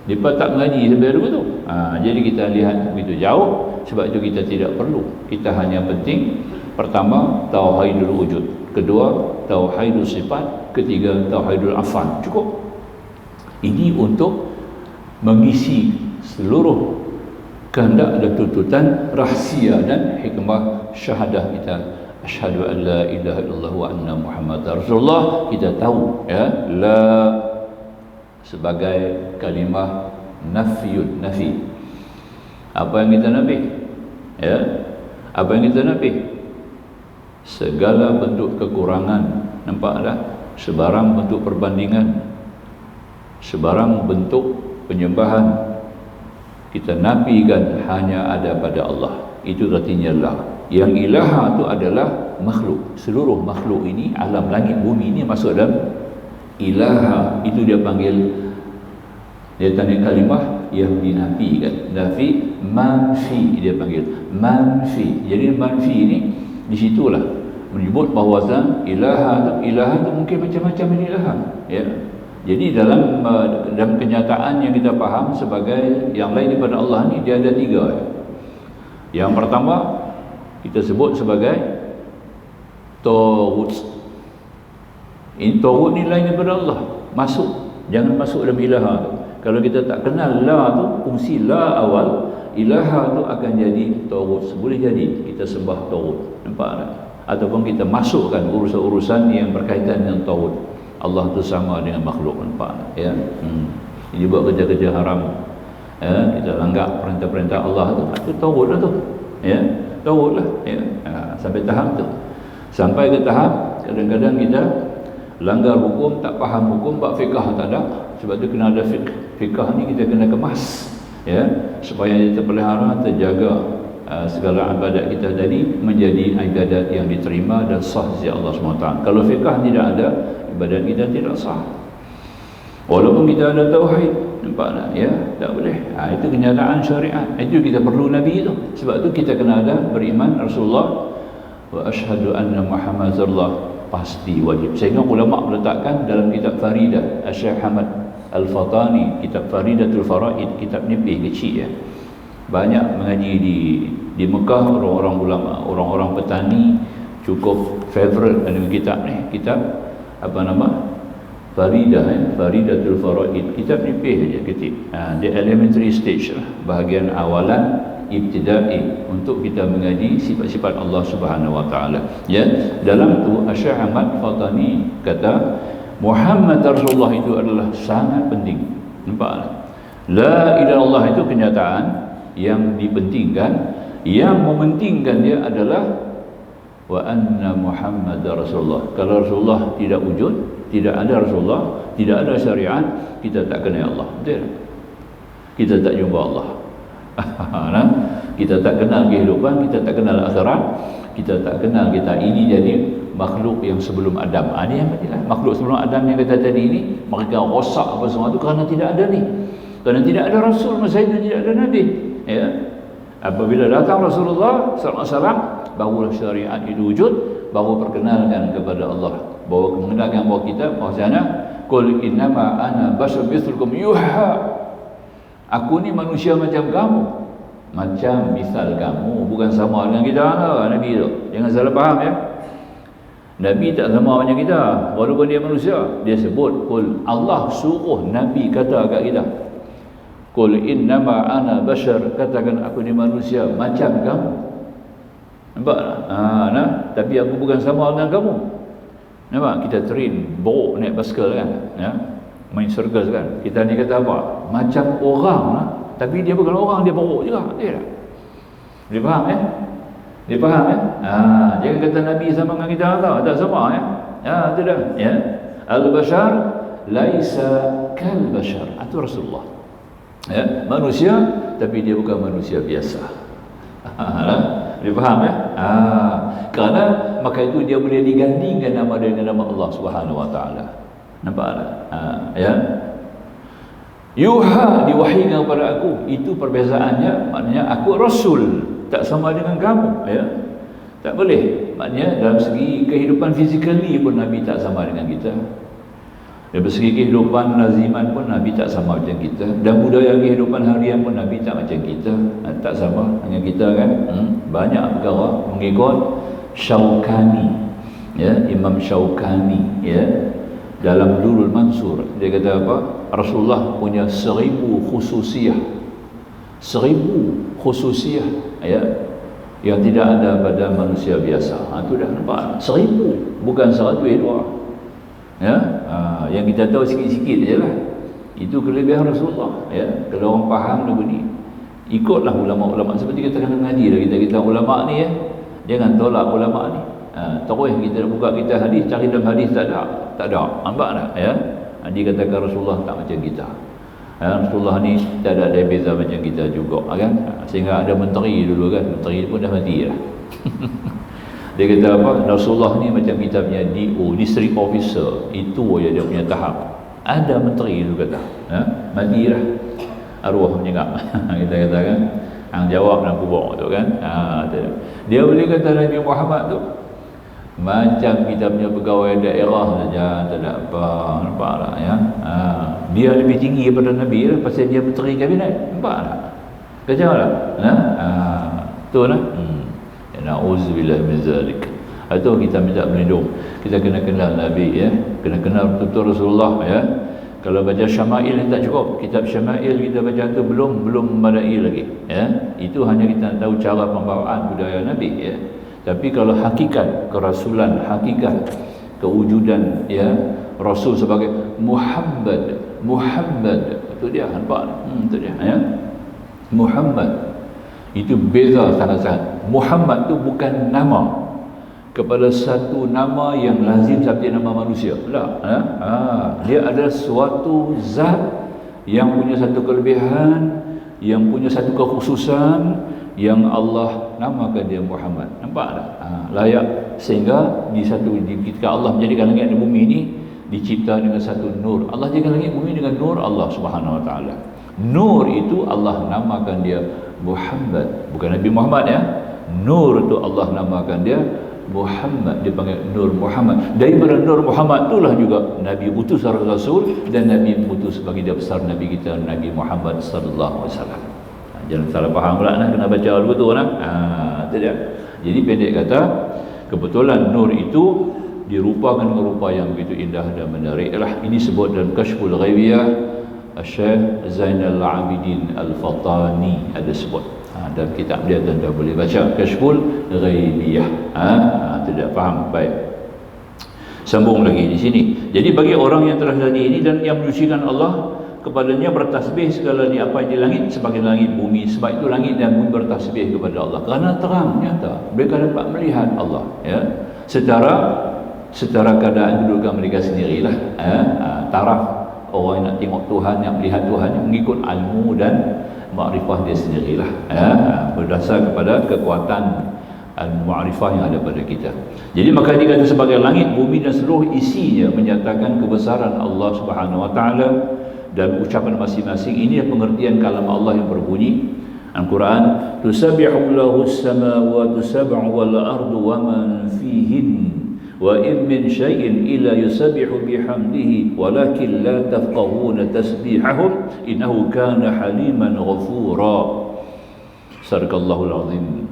mereka tak mengaji sampai dulu tu. Jadi kita lihat begitu jauh. Sebab itu kita tidak perlu. Kita hanya penting pertama tauhidul wujud, kedua tauhidul sifat, ketiga tauhidul afal. Cukup. Ini untuk mengisi seluruh kehendak dan tuntutan rahsia dan hikmah syahadah kita. Asyhadu an la ilaha illallah wa anna muhammadar rasulullah. Kita tahu ya, la sebagai kalimah nafiyun, nafi. Apa yang kita nafi? Ya. Apa yang kita nafi? Segala bentuk kekurangan. Nampak tak? Sebarang bentuk perbandingan, sebarang bentuk penyembahan kita nafikan hanya ada pada Allah. Itu artinya lah. Yang ilaha itu adalah makhluk. Seluruh makhluk ini, alam langit bumi ini masuk dalam ilaha. Itu dia panggil, dia tanya kalimah yang dinafikan. Nafi manfi, dia panggil manfi. Jadi manfi ini di situlah menyebut bahawa ilaha itu mungkin macam-macam ilaha ya. Jadi dalam kenyataan yang kita faham sebagai yang lain daripada Allah ni, dia ada 3 ya. Yang pertama kita sebut sebagai Taghut. Ini Taghut ni lain daripada Allah. Masuk, jangan masuk dalam ilaha tu. Kalau kita tak kenal la tu, fungsi la awal, ilaha tu akan jadi Taghut. Boleh jadi kita sembah Taghut. Nampak tak? Ataupun kita masukkan urusan-urusan yang berkaitan dengan Taghut. Allah tu sama dengan makhluk, nampak ya. Dia buat kerja-kerja haram ya, kita langgar perintah-perintah Allah tu, itu Taghut lah tu ya, Taghut lah ya. Sampai tahap tu, sampai ke tahap kadang-kadang kita langgar hukum, tak faham hukum, bab fiqh tak ada. Sebab tu kena ada fiqh ni kita kena kemas ya, supaya terpelihara, terjaga segala ibadat kita tadi menjadi ibadat yang diterima dan sah sisi Allah SWT. Kalau fiqh tidak ada, ibadat kita tidak sah. Walaupun kita ada tauhid, nampak tak ya, tak boleh. Itu kenyataan syariat. Itu kita perlu Nabi itu. Sebab tu kita kena ada beriman Rasulullah wa asyhadu anna Muhammad Rasulullah, pasti wajib. Sehingga ulama meletakkan dalam kitab Faridah, Syekh Hamad Al-Fatani, kitab Faridatul Faraid, kitab nipih kecil ya. Banyak mengaji di Mekah, orang-orang ulama, orang-orang petani cukup favorite dengan kitab ni, kitab apa nama? Faridah ya, Faridatul Faraid, kitab nipih aja kecil. The elementary stage lah, bahagian awalan ibtidai untuk kita mengaji sifat-sifat Allah Subhanahu wa taala. Ya, dalam tu Syekh Ahmad Fatani kata Muhammad Rasulullah itu adalah sangat penting. Nampak tak? La ilaha illallah itu kenyataan yang dipentingkan. Yang mementingkan dia adalah wa anna Muhammadar Rasulullah. Kalau Rasulullah tidak wujud, tidak ada Rasulullah, tidak ada syariat, kita tak kenal Allah. Betul? Kita tak jumpa Allah. Kita tak kenal kehidupan, kita tak kenal akhirat, kita tak kenal kita ini jadi makhluk yang sebelum Adam. Ini yang pentinglah. Makhluk sebelum Adam yang kata tadi ini, mereka rosak apa semua itu kerana tidak ada ni. Kerana tidak ada Rasul masa itu, tidak ada Nabi. Ya. Apabila datang Rasulullah SAW, barulah syariat itu wujud, baru perkenalkan kepada Allah, baru mengenalkan bahawa kita bahasanya qul innama ana basyarun mithlukum yuha, aku ni manusia macam kamu, macam misal kamu, bukan sama dengan kita. Nabi tu jangan salah faham ya, Nabi tak sama macam kita walaupun dia manusia. Dia sebut qul, Allah suruh Nabi kata kat kita Qul innama ana bashar, katakan aku ni manusia macam kamu. Nampak tak? Nah, tapi aku bukan sama dengan kamu. Nampak? Kita train borok naik basikal kan, ya, main circus kan. Kita ni kata apa? Macam orang lah, tapi dia bukan orang, dia borok juga. Dia faham ya? Dia faham ya? Jangan kata Nabi sama dengan kita tau, tak sama ya. Itu dah ya. Al-bashar laisa kal bashar. Itu Rasulullah. Ya, manusia tapi dia bukan manusia biasa. Dia faham ya? Kerana maka itu dia boleh digandingkan nama dengan nama Allah Subhanahu wa taala. Nampak tak? Ya. Yuha, diwahykan kepada aku. Itu perbezaannya, maknanya aku rasul, tak sama dengan kamu, ya. Tak boleh. Maknanya dalam segi kehidupan fizikali pun Nabi tak sama dengan kita. Dari segi kehidupan laziman pun Nabi tak sama macam kita. Dan budaya kehidupan harian pun Nabi tak macam kita. Tak sama dengan kita kan. Banyak perkara mengikut Syaukani, ya, Imam Syaukani, ya, dalam Durul Mansur dia kata apa? Rasulullah punya 1000 khususiyah. 1000 khususiyah, ya, yang tidak ada pada manusia biasa. Itu dah nampak. 1000, bukan 102. Ya, yang kita tahu sikit-sikit je lah. Itu kelebihan Rasulullah, ya. Kalau orang faham lagu ni, ikutlah ulama-ulama. Seperti kita kena mengaji lah, kita ulama ni, ya. Jangan tolak ulama ni. Terus kita buka kita hadis, cari dalam hadis tak ada. Nampak tak, ya? Dia katakan Rasulullah tak macam kita. Rasulullah ni tak ada beza macam kita juga, kan? Sehingga ada menteri dulu kan, menteri pun dah mati lah. Dia kata apa? Rasulullah ni macam kita punya DO, District Officer. Itu je dia punya tahap. Ada menteri tu kata, mati lah, arwah menyengap. Kita kata kan, hang jawab dalam kubur tu kan. Dia boleh kata Nabi Muhammad tu macam kita punya pegawai daerah saja, tak ada apa. Nampak tak, ya? Dia lebih tinggi daripada Nabi lah, pasal dia menteri kabinet. Nampak tak? Kacau tak? Tu lah. Na'udzubillah min zalik. Atau kita minta berlindung. Kita kena kenal Nabi, ya. Kena kenal betul Rasulullah, ya. Kalau baca Syama'il tak cukup. Kitab Syama'il kita baca tu belum memadai lagi, ya. Itu hanya kita tahu cara pembawaan budaya Nabi, ya. Tapi kalau hakikat kerasulan, hakikat kewujudan, ya, Rasul sebagai Muhammad, itu dia, nampak? Itu dia, ya. Muhammad itu beza sangat-sangat. Muhammad tu bukan nama kepada satu nama yang lazim seperti nama manusia. Dia adalah suatu zat yang punya satu kelebihan, yang punya satu kekhususan, yang Allah namakan dia Muhammad. Nampak tak? Layak. Sehingga ketika Allah menjadikan langit dan bumi ini dicipta dengan satu nur. Allah jadikan langit bumi dengan nur Allah Subhanahu wa taala. Nur itu Allah namakan dia Muhammad, bukan Nabi Muhammad, ya. Nur itu Allah namakan dia Muhammad, dipanggil Nur Muhammad. Daripada Nur Muhammad itulah juga Nabi utus Rasul, dan Nabi utus bagi dia besar Nabi kita Nabi Muhammad sallallahu alaihi wasallam. Jangan salah faham pula nak, kena baca dulu tu nak. Itu dia. Jadi pendek kata, kebetulan nur itu dirupakan dengan rupa yang begitu indah dan menarik lah. Ini sebut dalam Kashful Ghaibiyah, Syekh Zainal Abidin Al-Fatani ada sebut. Dalam kitab dia anda boleh baca Kashful Ghaibiyah. Tidak faham? Baik. Sambung lagi di sini. Jadi bagi orang yang telah jadi ini dan yang menyucikan Allah, kepadanya bertasbih segala ni apa yang di langit sebagai langit bumi. Sebab itu langit dan bumi bertasbih kepada Allah kerana terang nyata mereka dapat melihat Allah, ya, secara keadaan kedudukan mereka sendirilah. Taraf orang yang nak tengok Tuhan, yang melihat Tuhan, yang mengikut ilmu dan makrifah dia sendirilah, berdasar kepada kekuatan al-ma'rifah yang ada pada kita. Jadi maka dikata sebagai langit, bumi dan seluruh isinya menyatakan kebesaran Allah Subhanahu wa taala, dan ucapan masing-masing ini pengertian kalam Allah yang berbunyi Al-Quran, tusabbihu lahu as-samawati sab'u wal ardu wa man fihin wa in min syai'in illa yusabbihu bihamdihi walakin la tafqahuna tasbihahum innahu kana haliman ghafura. Sadaqallahul azim.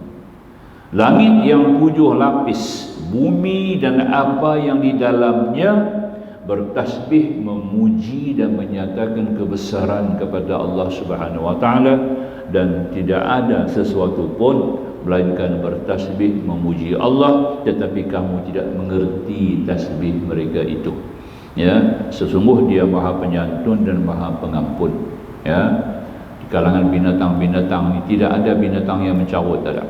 Langit yang 7 lapis, bumi dan apa yang di dalamnya bertasbih, memuji dan menyatakan kebesaran kepada Allah Subhanahu wa taala, dan tidak ada sesuatu pun melainkan bertasbih memuji Allah, tetapi kamu tidak mengerti tasbih mereka itu. Ya, sesungguh Dia Maha Penyantun dan Maha Pengampun. Ya, di kalangan binatang-binatang ini tidak ada binatang yang mencarut, tak ada.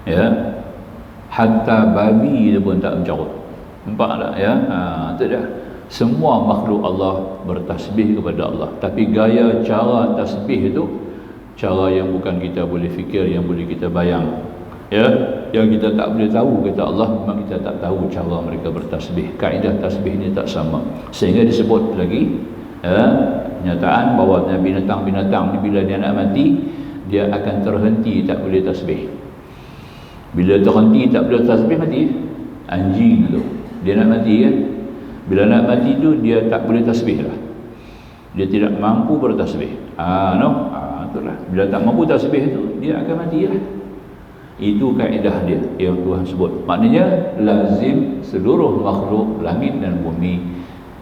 Ya, hatta babi dia pun tak mencarut. Nampak tak? Ya, tak ada. Semua makhluk Allah bertasbih kepada Allah, tapi gaya cara tasbih itu cara yang bukan kita boleh fikir, yang boleh kita bayang. Ya, yang kita tak boleh tahu, kata Allah, memang kita tak tahu cara mereka bertasbih. Kaedah tasbih ini tak sama, sehingga disebut lagi kenyataan bahawa binatang-binatang ni bila dia nak mati, dia akan terhenti, tak boleh tasbih. Bila terhenti tak boleh tasbih, mati. Anjing tu dia nak mati kan, bila nak mati tu dia tak boleh tasbih lah, dia tidak mampu bertasbih. Itulah, bila tak mampu tasbih tu dia akan mati lah. Itu kaedah dia yang Tuhan sebut. Maknanya lazim seluruh makhluk langit dan bumi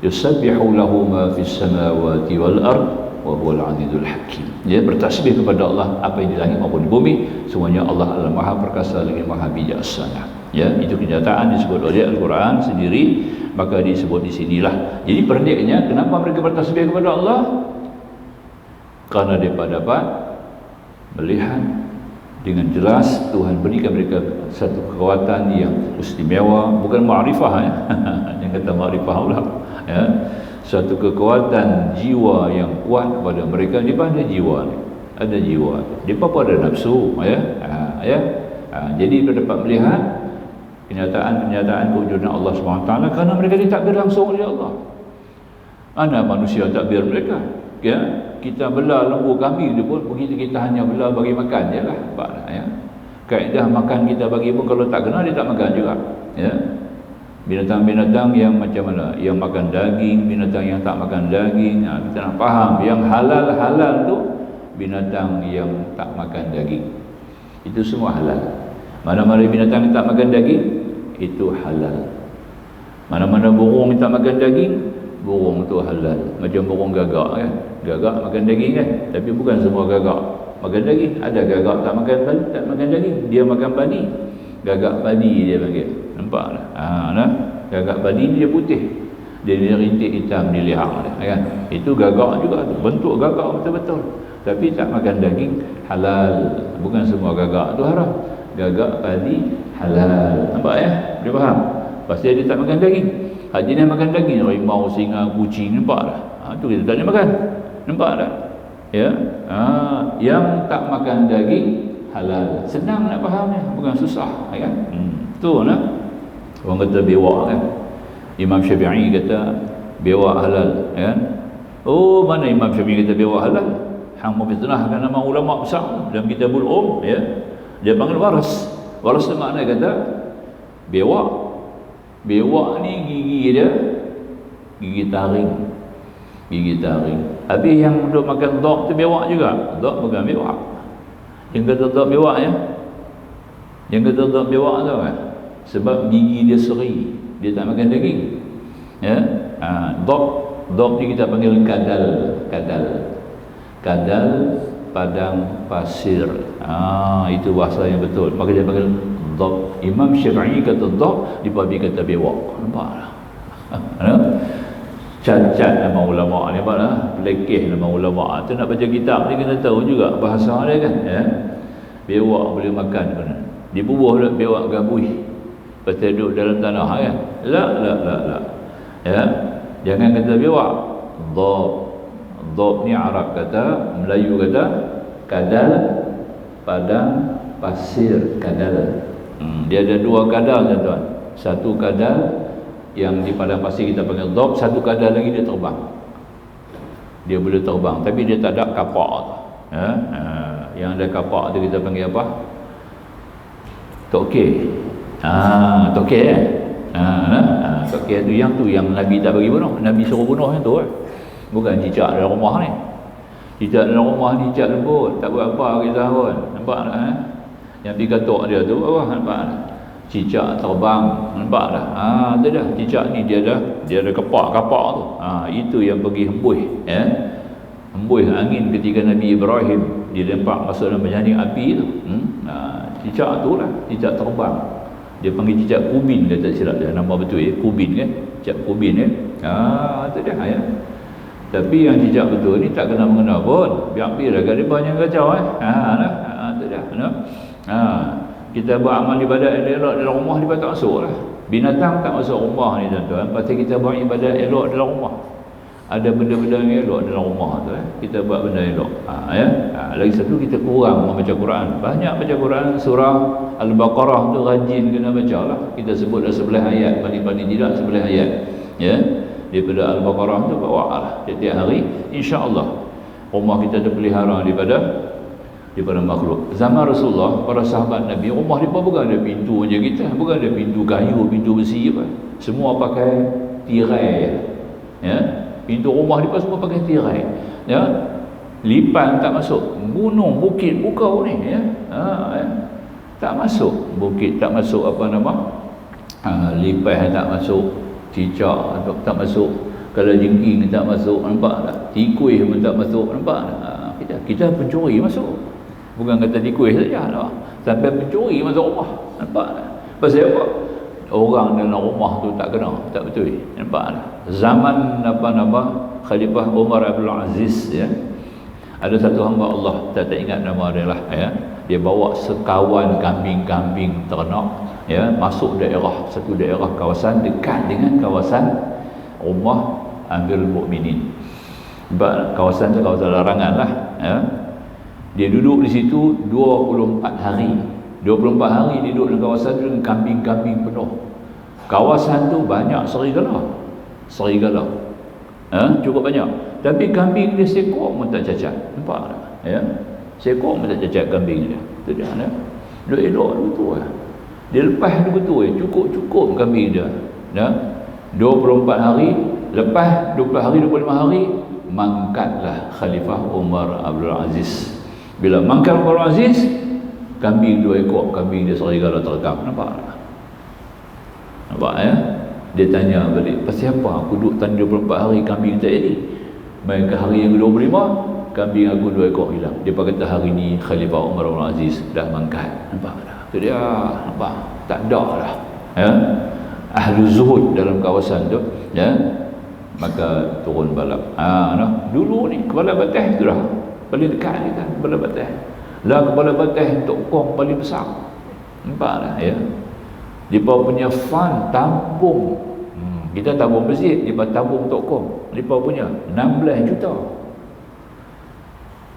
yusabbihu lahu ma fis samawati wal ard wa huwal azizul hakim. Dia bertasbih kepada Allah, apa yang di langit maupun di bumi, semuanya Allah adalah Maha Perkasa lagi Maha Bijaksana. Ya, itu kenyataan disebut oleh Al-Quran sendiri, maka disebut di sinilah. Jadi pendeknya, kenapa mereka bertasbih kepada Allah? Karena mereka dapat melihat dengan jelas Tuhan berikan mereka satu kekuatan yang istimewa, bukan ma'rifah ya. Yang kata ma'rifah pula ya. Satu kekuatan jiwa yang kuat kepada mereka. Dia ada jiwa ni, ada jiwa, dia pun ada nafsu ya. Jadi mereka dapat melihat kenyataan-kenyataan kewujudan Allah SWT kerana mereka ditakbir langsung oleh Allah. Mana manusia takbir mereka? Ya, kita belah lembu kambing dia pun begitu, kita hanya belah bagi makan je lah. Ya, kaedah makan kita bagi pun kalau tak kena dia tak makan juga. Ya, binatang-binatang yang macam mana, yang makan daging, binatang yang tak makan daging, kita nak faham yang halal-halal tu binatang yang tak makan daging, itu semua halal. Mana-mana binatang yang tak makan daging itu halal. Mana-mana burung yang tak makan daging, burung tu halal. Macam burung gagak kan, gagak makan daging kan, tapi bukan semua gagak makan daging. Ada gagak tak makan daging, dia makan padi. Gagak padi dia panggil. Nampak tak? Gagak padi ni dia putih, dia rintik hitam di leher dia kan. Itu gagak juga tu, bentuk gagak betul-betul, tapi tak makan daging, halal. Bukan semua gagak tu haram. Gagak padi halal. Nampak ya? Boleh faham? Pasti dia tak makan daging. Haji ni makan daging, harimau, singa, kucing, nampak tak? Tu kita tak boleh makan. Nampak tak? Ya. Yang tak makan daging halal. Senang nak fahamnya, bukan susah kan? Tu nah. Orang kata bewak kan. Imam Syafi'i kata bewak halal kan. Oh, mana Imam Syafi'i kata bewak halal? Hang memfitnahkan nama ulama besar dalam kitabul ya. Dia panggil waras. Waras tu makna kata bewak. Bewak ni gigi dia gigi taring. Gigi taring. Habis yang duk makan dog tu bewak juga. Dog bukan bewak. Yang kata dog bewak ya. Yang kata dog bewak tu kan, sebab gigi dia seri, dia tak makan daging. Ya. Dog ni kita panggil kadal padang pasir. Itu bahasa yang betul. Maka dia panggil dog. Imam Syafi'i kata dog, Ibabi kata bewak. Nampak tak? Cacat nama ulama ni, nampak tak? Pelekeh nama ulama. Tu nak baca kitab ni kena tahu juga bahasa dia kan. Ya? Bewak boleh makan benar. Dibubuh dah bewak gabui. Lepas duduk dalam tanah kan. La. Ya? Jangan kata bewak. Dog ni Arab kata, Melayu kata kadal padang pasir. Kadal. Dia ada dua kadal tuan-tuan. Satu kadal yang di padang pasir kita panggil dog, satu kadal lagi dia terbang. Dia boleh terbang tapi dia tak ada kapak tu. Ya? Yang ada kapak tu kita panggil apa? Tokek. Tokek eh. Tokek tu yang Nabi tak bagi bunuh. Nabi suruh bunuh yang tu eh. Bukan cicak dalam rumah ni. Cicak dalam rumah ni cicak lembut, tak berapa kita pun. Nampak tak eh? Yang pergi katuk dia tu apa nampak tak? cicak terbang, nampak dah. Tu dah cicak ni dia ada kapak-kapak tu. Itu yang pergi hembus, hembus angin ketika Nabi Ibrahim dilempar masuk dalam jaring api tu. Cicak tu lah, cicak terbang. Dia panggil cicak kubin, dia tak silap dia nama betul kubin kan, cicak kubin tu dah ya. Tapi yang cicak betul ni tak kena mengena pun, biar-biar agak dia banyak kacau tu dah. Kita buat amal ibadat elok dalam rumah dia tak masuk lah. Binatang tak masuk rumah ni tuan-tuan. Pasal kita buat ibadat elok dalam rumah. Ada benda-benda yang elok dalam rumah tu kita buat benda elok. Lagi satu, kita kurang membaca Quran. Banyak baca Quran, surah Al-Baqarah tu rajin kena baca lah. Kita sebut dah 11 ayat, paling-paling tidak 11 ayat. Daripada Al-Baqarah tu bawa lah setiap hari, insya-Allah rumah kita terpelihara daripada makhluk. Zaman Rasulullah, para sahabat Nabi, rumah mereka bukan ada pintu je kita, bukan ada pintu kayu, pintu besi apa. Semua pakai tirai. Pintu rumah mereka semua pakai tirai. Lipan tak masuk. Gunung, bukit, bukau ni tak masuk. Bukit tak masuk lipan tak masuk, cicak tak masuk, kalau jengking tak masuk, nampak tak? Tikui pun tak masuk, nampak tak? Kita pencuri masuk. Bukan kata tikui saja lah. Sampai pencuri masuk rumah, nampak tak? Pasal apa? Orang dalam rumah tu tak kena, tak betul, nampak tak? Zaman Khalifah Umar Abdul Aziz ada satu hamba Allah, tak ingat nama dia lah dia bawa sekawan kambing-kambing ternak masuk satu daerah kawasan dekat dengan kawasan rumah Amirul Mukminin. Kawasan tu kawasan larangan lah. Dia duduk di situ 24 hari. 24 hari dia duduk di kawasan tu dengan kambing-kambing penuh. Kawasan tu banyak serigala. Cukup banyak. Tapi kambing dia seekor pun tak cacat. Nampak tak? Seekor pun tak cacat kambing dia. Tu dia duduk elok betul Dia lepas tu betul cukup kambing dia. 24 hari, lepas 20 hari 25 hari mangkatlah Khalifah Umar Abdul Aziz. Bila mangkat Umar Aziz, kambing 2 ekor, kambing dia serigala terekam. Nampak dia tanya balik, pasal apa aku duduk tanya 24 hari kambing tak jadi, maka hari yang ke-25 kambing aku 2 ekor hilang. Dia kata hari ni Khalifah Umar Abdul Aziz dah mangkat. Nampak tu dia, nampak tak ada dah ahli zuhud dalam kawasan tu maka turun balap. Dulu ni kepala batas tu dah paling dekat ni kan, kepala batas lah, kepala batas tokong paling besar. Nampak dah dia punya fund tampung, kita tabung masjid, dia tabung tokong, dia punya 16 juta.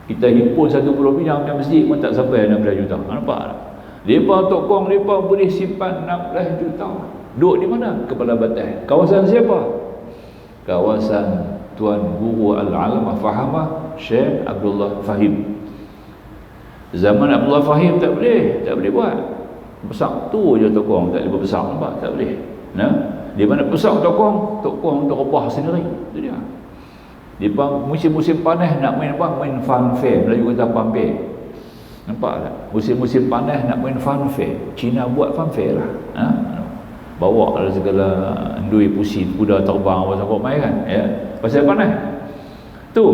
Kita himpun satu Pulau Pinang punya masjid pun tak sampai 16 juta. Nampak tak? Mereka tokong, mereka boleh simpan 16 juta. Duduk di mana? Kepala batas. Kawasan siapa? Kawasan Tuan Guru Al-Alamah Fahamah Syekh Abdullah Fahim. Zaman Abdullah Fahim tak boleh buat. Besar tu je tokong, tak boleh besar, nampak? Tak boleh. Di mana besar tokong terubah sendiri. Itu dia. Di musim-musim panas nak main apa? Main funfair. Melayu kata pampir. Nampak tak? Musim-musim panas nak main funfair. Cina buat funfair lah. Bawa lah segala endui pusing, kuda terbang apa sampai main kan. Pasal panas. Tu.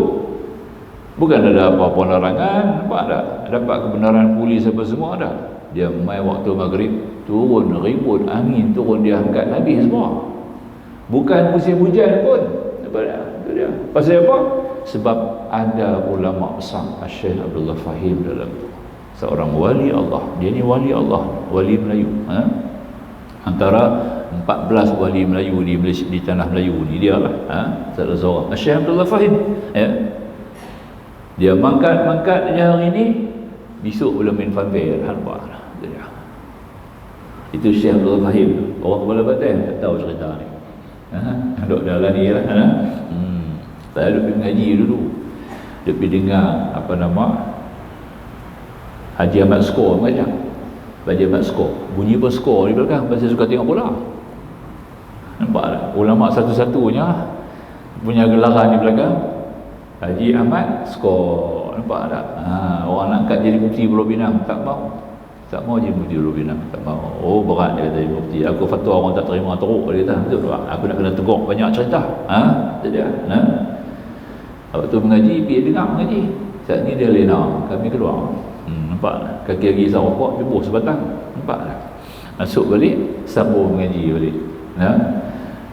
Bukan ada apa-apa larangan. Nampak tak? Dapat kebenaran polis apa semua ada. Dia main waktu maghrib, turun ribut, angin turun, dia angkat habis semua. Bukan musim hujan pun. Nampak tak? Itu dia. Pasal apa? Sebab ada ulama besar, Syekh Abdullah Fahim dalam tu. Seorang wali Allah. Dia ni wali Allah, wali Melayu. Antara 14 wali Melayu di Malaysia, di tanah Melayu ni dia lah. Salah seorang. Syekh Abdullah Fahim. Dia mangkat je hari ni, besok boleh main fanfare. Nampak lah. Itu Syekh Abdullah Fahim. Orang kepala batas tak tahu cerita ni. Duduk dalam ni lah. Saya duduk pergi mengaji dulu. Duduk pergi dengar Haji Ahmad Skor macam. Haji Ahmad Skor. Bunyi pun skor di belakang. Pasal suka tengok bola. Nampak tak? Ulama satu-satunya punya gelaran di belakang. Haji Ahmad Skor. Nampak tak? Orang nak angkat jadi mufti Pulau Pinang tak mau. Tak mau jadi mufti Lubina, tak mau. Oh berat dia kata jadi mufti. Aku fatwa orang tak terima teruk. Dia kata betul tak? Aku nak kena tegur banyak cerita. Itu dia. Waktu tu mengaji, pergi dengar mengaji. Saat ni dia lena, kami keluar. Nampak tak? Kaki lagi isap rokok, jumpa sebatang. Nampak tak? Masuk balik, sambung mengaji balik.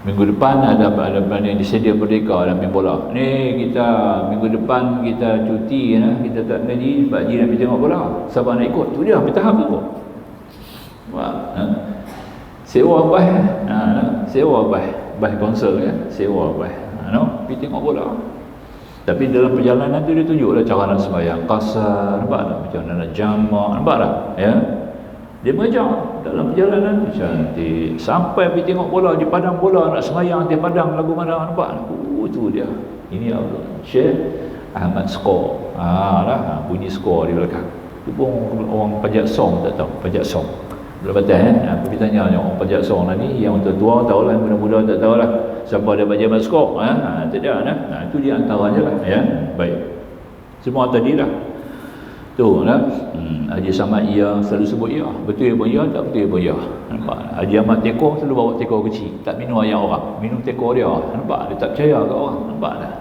Minggu depan ada yang disedia Merdeka dalam main bola. Ni kita minggu depan kita cuti kita tak mengaji sebab Haji nak pergi tengok bola. Siapa nak ikut? Tu dia, minta hak tu. Sewa bah. Sewa bah konsel ya, sewa bah. Pergi tengok bola. Tapi dalam perjalanan tu dia tunjuklah cara nak sembahyang qasar, nampak tak? Macam mana nak jamak, nampak tak? Ya. Dia mengajar dalam perjalanan tu cantik. Sampai pergi tengok bola di padang bola, nak sembahyang di padang lagu mana, nampak tak? Tu dia. Ini Allah. Syekh Ahmad Skor. Bunyi skor di belakang. Tu pun orang pajak song tak tahu, pajak song. Belum betul aku pergi tanya orang pajak song ni, yang tua tahulah, yang muda-muda tak tahulah. Siapa ada baca maskop? Itu dia. Itu dia antaranya lah. Ya, baik. Semua tadi lah. Tu lah. Haji Samad ya selalu sebut ya. Betul pun ya, tak betul pun ya. Nampak? Haji Ahmad teko selalu bawa teko kecil. Tak minum air orang. Minum teko dia. Nampak? Dia tak percaya kat orang. Nampak tak?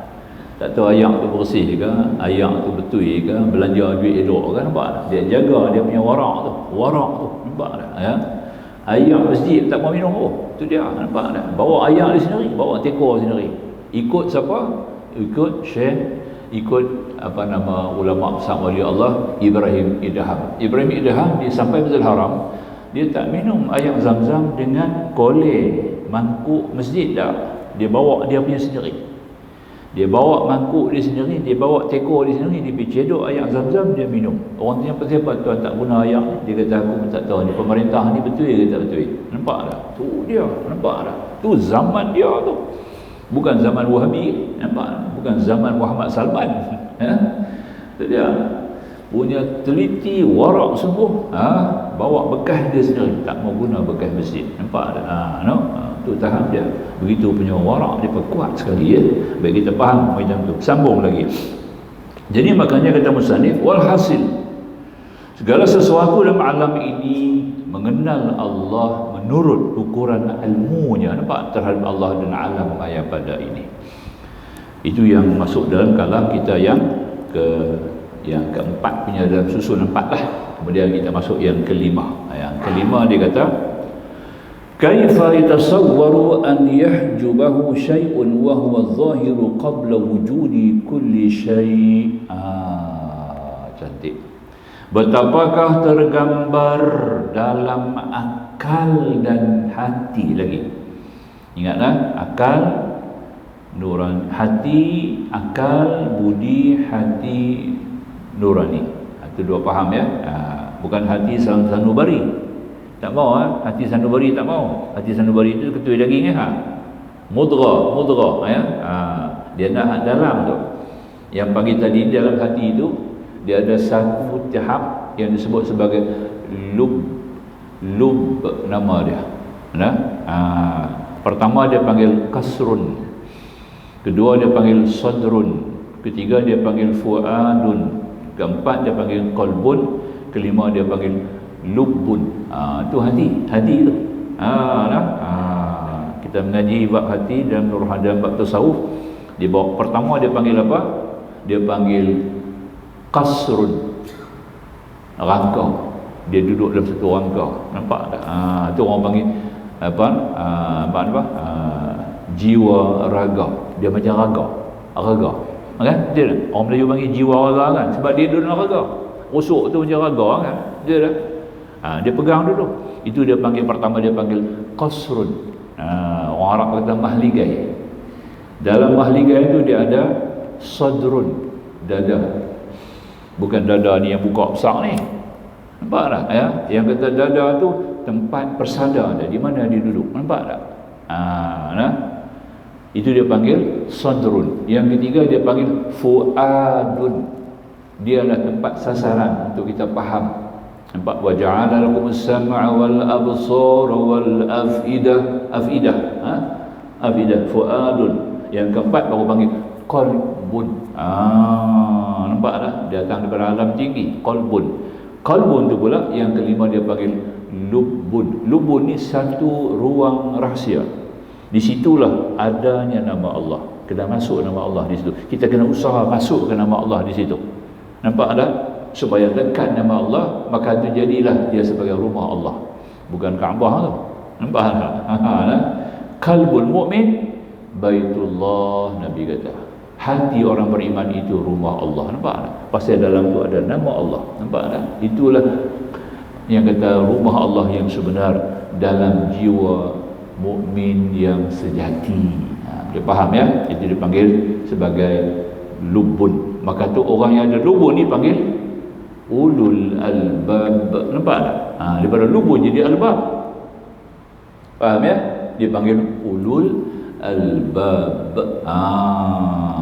Tak tahu air tu bersih ke, air tu betul ke, belanja duit elok ke, nampak tak? Dia jaga dia punya warak tu. Warak tu. Nampak tak? Ya. Air masjid tak mau minum. Tu dia, nampak tak? Bawa air dia sendiri, bawa teko sendiri. Ikut siapa? Ikut Syekh, ikut ulama besar wali Allah Ibrahim Idham. Ibrahim Idham dia sampai Masjidil Haram, dia tak minum air Zam-Zam dengan kolej mangkuk masjid dah. Dia bawa dia punya sendiri. Dia bawa mangkuk dia sendiri, dia bawa teko dia sendiri, dia pergi cedok air Zam-Zam, dia minum. Orang tanya siapa tuan tak guna air? Dia kata aku pun tak tahu ni pemerintah ni betul ke tak betul. Nampak tak? Tu dia, nampak tak? Tu zaman dia tu. Bukan zaman Wahabi, nampak tak? Bukan zaman Muhammad Salman. Tu dia. Punya teliti, warak sungguh. Bawa bekas dia sendiri, tak mau guna bekas masjid. Nampak tak? Tu tahap dia. Begitu punya warak dia kuat sekali ya. Baik kita faham macam tu. Sambung lagi. Jadi makanya kata musannif, walhasil segala sesuatu dalam alam ini mengenal Allah menurut ukuran ilmunya, nampak, terhadap Allah dan alam maya pada ini. Itu yang masuk dalam kalam kita yang keempat punya, dalam susun empat lah. Kemudian kita masuk yang kelima. Yang kelima dia kata, kaifa yatasawwaru an yahjubahu syai'un wa huwa adh-dhahiru qabla wujudi kulli syai'. Cantik. Betapakah tergambar dalam akal dan hati lagi. Ingatlah, akal, nurani, hati, akal, budi, hati, nurani. Itu dua faham ya. Bukan hati sanubari. Tak mau hati sanubari tak mau. Hati sanubari itu ketui daging ya. Mudghah ya. Dia nak dalam tu. Yang pagi tadi dalam hati itu dia ada satu tahap yang disebut sebagai lub nama dia. Pertama dia panggil kasrun. Kedua dia panggil sadrun. Ketiga dia panggil fuadun. Keempat dia panggil qalbun. Kelima dia panggil lubbun. Itu hati itu. Kita mengaji bab hati dalam Nur Hadam bab tasawuf. Di bawah pertama dia panggil apa? Dia panggil kasrun, rangka. Dia duduk dalam satu rangka. Nampak tak? Itu orang panggil apa? Jiwa raga. Dia macam raga. Kan? Dia orang Melayu panggil jiwa raga kan? Sebab dia duduk dalam raga. Rusuk tu macam raga kan? Dia dah. Dia pegang dulu. Itu dia panggil pertama, dia panggil kasrun. Orang Arab kata mahligai. Dalam mahligai itu dia ada sadrun, dada. Bukan dada ni yang buka besar ni. Nampak tak ya? Yang kata dada tu tempat persada dia, di mana dia duduk. Nampak tak? Itu dia panggil sadrun. Yang ketiga dia panggil fuadun. Dia adalah tempat sasaran untuk kita faham. Nampak? Wa ja'ala lakum as-sam'a wal absara wal afidah. Afidah fuadun. Yang keempat baru panggil qalbun. Nampak tak? Dia datang daripada alam tinggi. Qalbun. Qalbun tu pula yang kelima dia panggil lubbun. Lubbun ni satu ruang rahsia. Di situlah adanya nama Allah. Kena masuk nama Allah di situ. Kita kena usaha masukkan nama Allah di situ. Nampak tak? Supaya dekat nama Allah, maka itu jadilah dia sebagai rumah Allah. Bukan Kaabah tu. Nampak tak? Qalbul mu'min Baitullah, Nabi kata. Hati orang beriman itu rumah Allah. Nampak tak? Pasal dalam tu ada nama Allah. Nampak tak? Itulah yang kata rumah Allah yang sebenar dalam jiwa mukmin yang sejati. Dia faham ya? Itu dipanggil sebagai lubun. Maka tu orang yang ada lubun ni panggil ulul albab. Nampak tak? Daripada lubun jadi albab. Faham ya? Dia panggil ulul albab.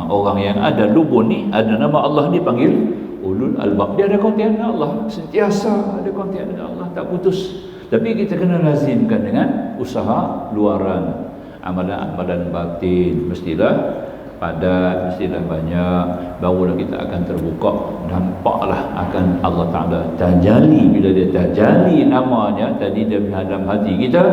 Orang yang ada lubun ni, ada nama Allah ni panggil ulul albab. Dia ada konten dengan Allah, sentiasa ada konten dengan Allah, tak putus. Tapi kita kena lazimkan dengan usaha luaran, amalan-amalan batin mestilah padat, mestilah banyak, barulah kita akan terbuka, nampaklah akan Allah Ta'ala tajali. Bila dia tajali namanya tadi dalam hati kita,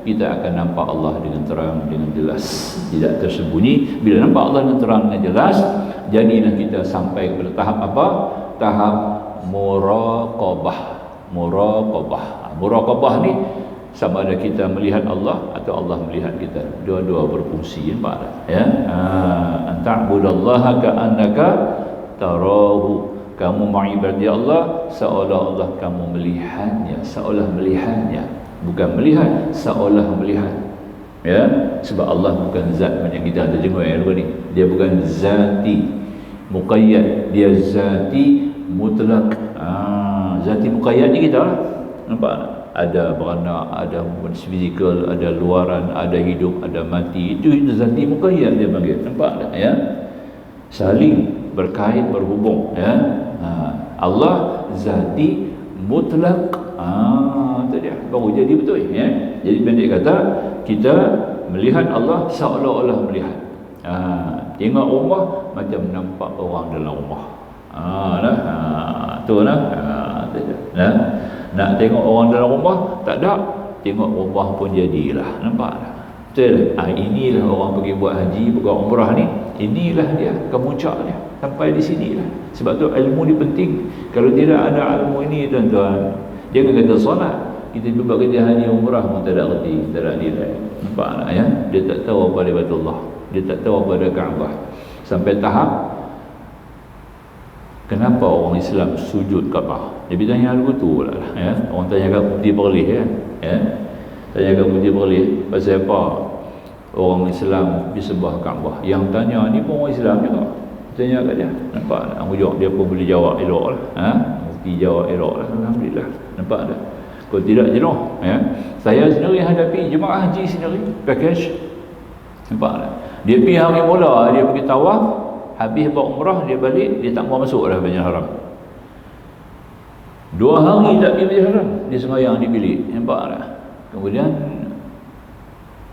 kita akan nampak Allah dengan terang, dengan jelas, tidak tersembunyi. Bila nampak Allah dengan terang, dengan jelas, jadilah kita sampai kepada tahap apa? Tahap muraqabah. Muraqabah ni sama ada kita melihat Allah atau Allah melihat kita. Dua-dua berfungsi, nampak tak? Ya. Anta'budallaha ka'annaka tarahu. Kamu mengibadati Allah seolah-olah kamu melihatnya, seolah melihatnya. Bukan melihat, seolah melihat. Ya, sebab Allah bukan zat macam kita ada jenguk ni. Dia bukan zati muqayyad, dia zati mutlak. Zati muqayyad ni kita lah. Nampak tak? Ada beranak, ada fizikal, ada luaran, ada hidup, ada mati. Itu zati muqayyad dia panggil. Nampak tak ya? Saling berkait, berhubung ya. Allah zati mutlak. Itu dia, baru jadi betul ya. Jadi pendek kata, kita melihat Allah seolah-olah melihat. Tengok rumah macam nampak orang dalam rumah. Tu lah. Nak tengok orang dalam rumah tak ada, tengok rumah pun jadilah. Nampak tak? Betul. Inilah orang pergi buat haji, buat umrah ni, inilah dia kemuncaknya. Sampai di sinilah. Sebab tu ilmu ni penting. Kalau tidak ada ilmu ini tuan-tuan, jangan kata solat, kita cuba kerja haji umrah pun tak ada erti, tak ada nilai. Nampak tak ya? Dia tak tahu apa dia Baitullah, dia tak tahu apa dia Kaabah. Sampai tahap kenapa orang Islam sujud Kaabah? Dia bertanya lagu tu lah ya. Orang tanya kat Mufti Perlis ya. Tanya kat Mufti Perlis, pasal apa orang Islam disembah Kaabah? Yang tanya ni pun orang Islam juga. Tanya kat dia. Nampak tak? Dia pun boleh jawab elok lah. Mufti jawab elok lah. Alhamdulillah. Nampak tak? Kalau tidak jenuh ya. Saya sendiri hadapi jemaah haji sendiri, package. Nampak tak? Dia pergi hari mula, dia pergi tawaf, habis buat umrah, dia balik, dia tak mau masuk dah Masjidil Haram. 2 hari tak pergi Masjidil Haram, dia sembahyang di bilik. Nampak tak? Kemudian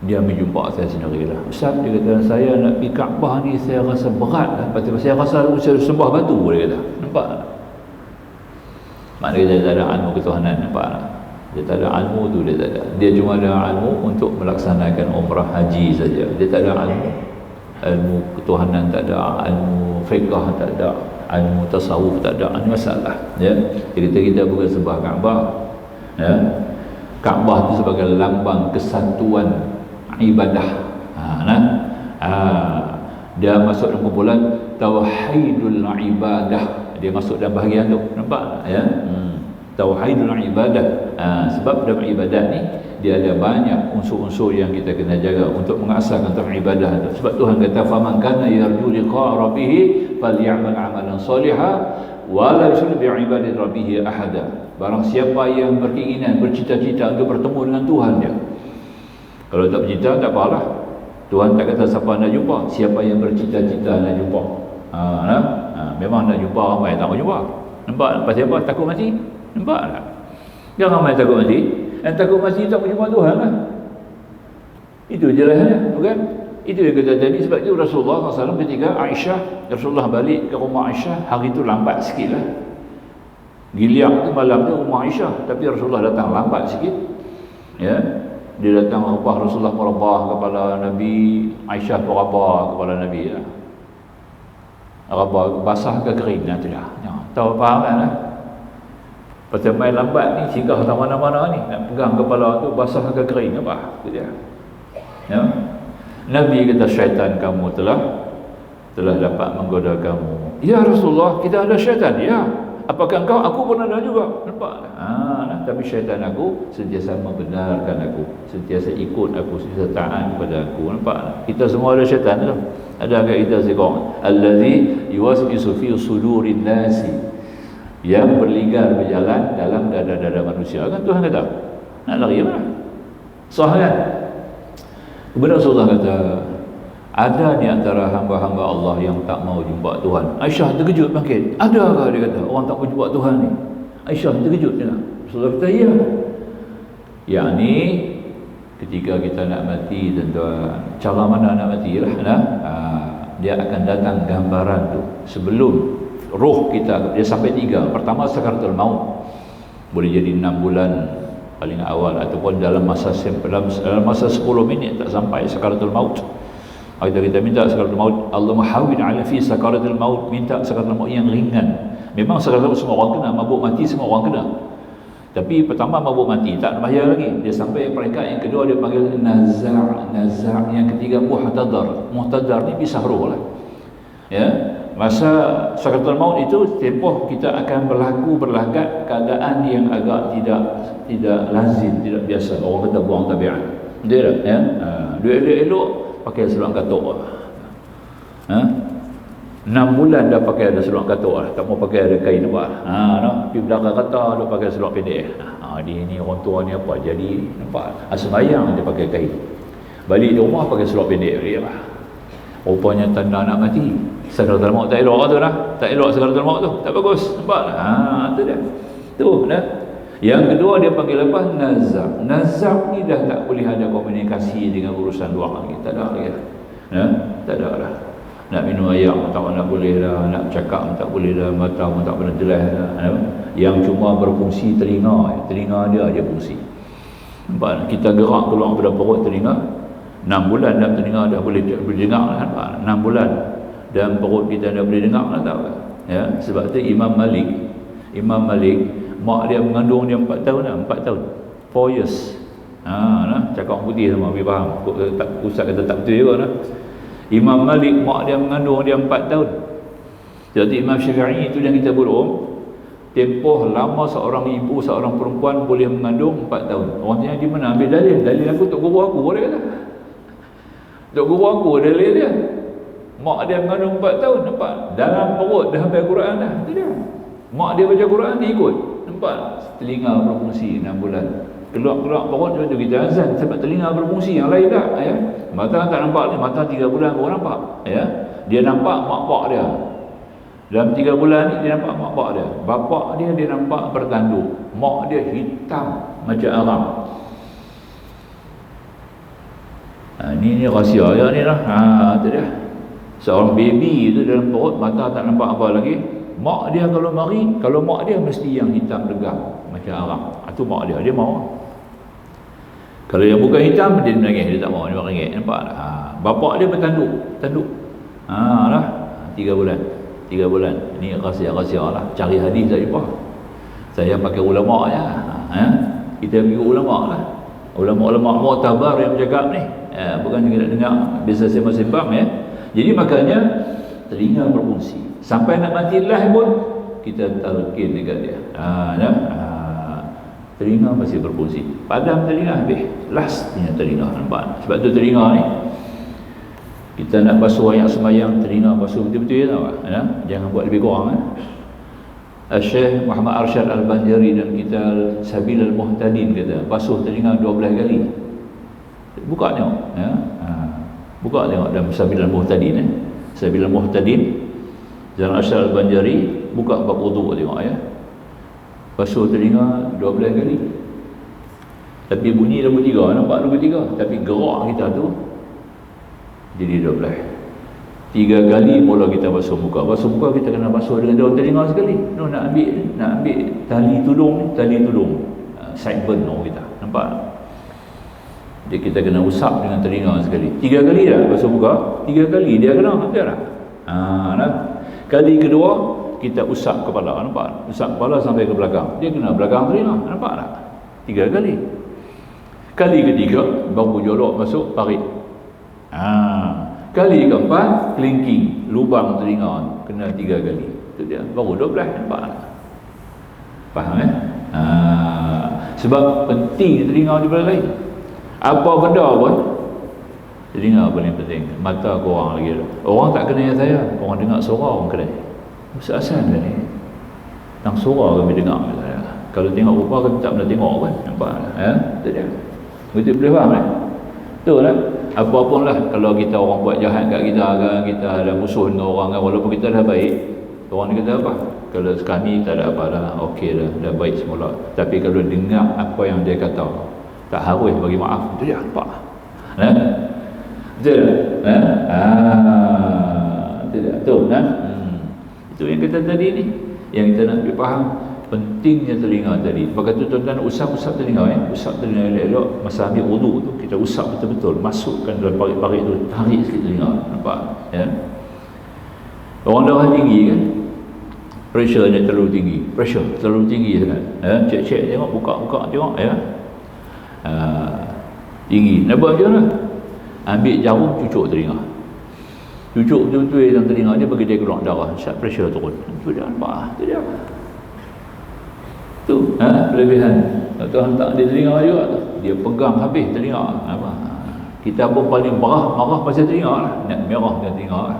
dia menjumpa saya sendiri lah. Ustaz, dia kata, saya nak pergi Kaabah ni saya rasa berat lah. Pasal saya rasa saya sembah batu, dia kata. Nampak tak? Maknanya dia tak ada ilmu ketuhanan. Nampak tak? Dia tak ada ilmu tu, dia tak ada. Dia cuma ada ilmu untuk melaksanakan umrah haji saja. Dia tak ada ilmu ketuhanan, tak ada ilmu fiqh, tak ada ilmu tasawuf, tak ada. Ini masalah ya. Kita bukan sembah Kaabah ya. Kaabah itu sebagai lambang kesatuan ibadah. Dia masuk dalam kumpulan tauhidul ibadah. Dia masuk dalam bahagian tu. Nampak ya? Tauhidul ibadah. Sebab dalam ibadat ni dia ada banyak unsur-unsur yang kita kena jaga untuk mengasahkan tentang ibadah itu. Sebab Tuhan kata, faman kana yarju liqa rabbih falyamal amalan shalihan wa la yusyrik bi ibadati rabbih ahada. Barang siapa yang berkeinginan, bercita-cita untuk bertemu dengan Tuhan dia. Kalau tak bercita tak apalah. Tuhan tak kata siapa nak jumpa, siapa yang bercita-cita nak jumpa. Memang nak jumpa ramai tak mau jumpa. Nampak pasal apa? Takut mati. Nampak tak? Jangan ramai takut mati. Yang takut mati tak mau jumpa Tuhan lah. Itu je lah, bukan? Itu yang kita jadi. Sebab itu Rasulullah SAW ketika Aisyah, Rasulullah balik ke rumah Aisyah, hari itu lambat sikit lah. Giliak tu malam tu rumah Aisyah, tapi Rasulullah datang lambat sikit. Ya, dia datang rabah Rasulullah merabah kepala Nabi, Aisyah pun rabah kepala Nabi lah. Rabah basah ke kering tu dah. Ya, tahu faham kan lah? Pasal main lambat ni singgah tak mana-mana ni, nak pegang kepala tu basah ke kering apa? Tu dia. Ya. Nabi kata syaitan kamu telah dapat menggoda kamu. Ya Rasulullah, kita ada syaitan. Ya. Apakah engkau? Aku pun ada juga. Nampak? Tapi syaitan aku sentiasa membenarkan aku, sentiasa ikut aku, sentiasa taat kepada aku. Nampak? Kita semua ada syaitan tu. Ada kat kita sekarang. Allazi yuwaswisu fi sudurin nasi, yang berlingkar berjalan dalam dada-dada manusia. Kan Tuhan kata, nak lari mana? Sah kan? Kemudian Rasulullah kata, ada di antara hamba-hamba Allah yang tak mau jumpa Tuhan. Aisyah terkejut bangkit. Adakah dia kata orang tak mau jumpa Tuhan ni? Aisyah terkejut dia. Rasulullah kata ya. Yakni ketika kita nak mati, tuan-tuan, cara mana nak mati lah, dia akan datang gambaran tu sebelum roh kita dia sampai 3. Pertama sakaratul maut. Boleh jadi 6 bulan paling awal, ataupun dalam masa 10 minit tak sampai sakaratul maut. Kita minta sakaratul maut, Allahumma hawwin ala fi sakaratul maut, minta sakaratul maut yang ringan. Memang sakaratul maut semua orang kena, mabuk mati semua orang kena. Tapi pertama mabuk mati tak bahaya lagi. Dia sampai peringkat yang kedua dia panggil nazar, yang ketiga muhtadar ni pisah roh lah. Ya, masa sakaratul maut itu tempoh kita akan berlagak keadaan yang agak tidak lazim, tidak biasa. Orang kata buang tabiat. Dia tak? Ya. Dia elok pakai seluar katuk. 6 bulan dah pakai ada seluar katuk lah. Tak mau pakai ada kain apa. Pergi belakang kata dia pakai seluar pendek. Dia ni orang tua ni apa jadi nampak. Sembahyang dia pakai kain. Balik di rumah pakai seluar pendek dia lah. Rupanya tanda nak mati. Sakaratul maut tak elok tu dah. Tak elok sakaratul maut tu. Tak bagus. Nampak tak? Tu dia. Tu dah. Yang kedua dia panggil apa? Nazar ni dah tak boleh ada komunikasi dengan urusan luar lagi. Tak ada lagi. Ya? Tak ada lah. Nak minum air tak nak boleh dah, nak cakap tak boleh dah, mata pun tak boleh jelas dah. Ya? Yang cuma berfungsi telinga dia aja fungsi. Nampak? Kita gerak keluar pada perut telinga. 6 bulan dalam telinga dah boleh dengar lah. Nampak? 6 bulan dalam perut kita dah boleh dengar lah, tahu tak? Ya? Sebab tu Imam Malik mak dia mengandung dia 4 tahun lah, 4 tahun 4 years. Cakap putih sama, habis faham. Ustaz kata tak betul juga lah. Imam Malik mak dia mengandung dia 4 tahun. Jadi Imam Syafi'i itu yang kita belum tempoh lama seorang ibu, seorang perempuan boleh mengandung 4 tahun. Orang tanya di mana ambil dalil? Dalil aku tok guru aku dia kata. Tok guru aku dalil dia. Mak dia mengandung 4 tahun, nampak? Dalam perut dah hafal Quran dah. Itu dia. Mak dia baca Quran dia ikut. Nampak? Telinga berfungsi 6 bulan. Keluar perut tu kita azan sebab telinga berfungsi, yang lain tak, ya. Mata tak nampak ni, mata 3 bulan baru nampak, ya. Dia nampak mak pak dia. Dalam 3 bulan ni dia nampak mak pak dia. Bapak dia nampak bertanduk. Mak dia hitam macam Arab. Ni rahsia ya ni lah. Tu dia. Seorang baby tu dalam perut, mata tak nampak apa lagi. Mak dia kalau mari, kalau mak dia mesti yang hitam legam macam Arab. Itu mak dia mau. Kalau yang bukan hitam dia menangis, dia tak mau, dia menangis. Nampak tak? Bapak dia bertanduk. Lah 3 bulan. Ini rahsia-rahsia lah. Cari hadis tak jumpa. Saya pakai ulama je. Kita pergi ulama lah. Ulama-ulama mu'tabar yang bercakap ni. Bukan juga nak dengar biasa sembang-sembang ya. Jadi makanya telinga berfungsi. Sampai nak mati lah pun kita talqin dekat dia. Telinga masih berfungsi. Padam telinga habis. Last punya telinga, nampak? Sebab tu telinga ni kita nak basuh ayat sembahyang, telinga basuh betul-betul tahu tak? Jangan buat lebih kurang. Syekh Muhammad Arsyad Al-Banjari dan kita Sabil Al-Muhtadin kata basuh telinga 12 kali. Buka tengok ya. Buka tengok dalam Sabil Al-Muhtadin Sabil Al-Muhtadin Jalan Arsyad Al-Banjari, buka bab wudu tengok ya. Basuh telinga 12 kali. Tapi bunyi nombor 3, nampak nombor 3, tapi gerak kita tu jadi 12. 3 kali mula kita basuh muka. Basuh muka kita kena basuh dengan daun telinga sekali. Nak ambil tali tudung, sideburn kita. Nampak? Jadi kita kena usap dengan telinga sekali. 3 kali dah basuh muka. 3 kali dia kena hampir dah. Nah. Kali kedua kita usap kepala, nampak? Usap kepala sampai ke belakang. Dia kena belakang telinga, nampak tak? 3 kali. Kali ketiga baru jolok masuk parit. Kali keempat kelingking, lubang telinga kena 3 kali. Itu dia, baru 12, nampak tak? Faham sebab penting telinga daripada lain. Apa benda pun telinga paling penting. Mata korang lagi. Orang tak kenal saya, orang dengar suara orang kenal. Asal kan ni? Tang suara kami dengar saya. Kalau tengok rupa kami tak pernah tengok kan. Nampak itu dia. Betul boleh faham betul lah. Apa-apa lah kalau kita orang buat jahat kat kita kan, kita ada musuh dengan orang kan, walaupun kita dah baik, orang ni kata apa? Kalau kami tak ada apa dah, okey dah baik semula. Tapi kalau dengar apa yang dia kata, tak harus bagi maaf. Itu dia, nampak? Betul tak? Betul tak? Betul tak? Itu yang kita tadi ni, yang kita nak faham pentingnya telinga tadi. Maka tu tuan-tuan usap telinga usap telinga elok-elok masa ambil wudu tu, kita usap betul-betul, masukkan dalam parit-parit tu, tarik sikit telinga, nampak? Orang darah tinggi kan, pressure dia terlalu tinggi sangat. Cek tengok, buka tengok tinggi. Nak buat macam mana? Ambil jarum, cucuk telinga. Cucuk betul-betul dalam telinga dia bagi dia keluar darah, syak pressure turun. Itu dia, nampak? Itu dia. Tu, kelebihan. Tuan tak ada telinga juga tu. Dia pegang habis telinga. Apa? Kita pun paling marah pasal telinga lah. Nak merah dengan telinga lah.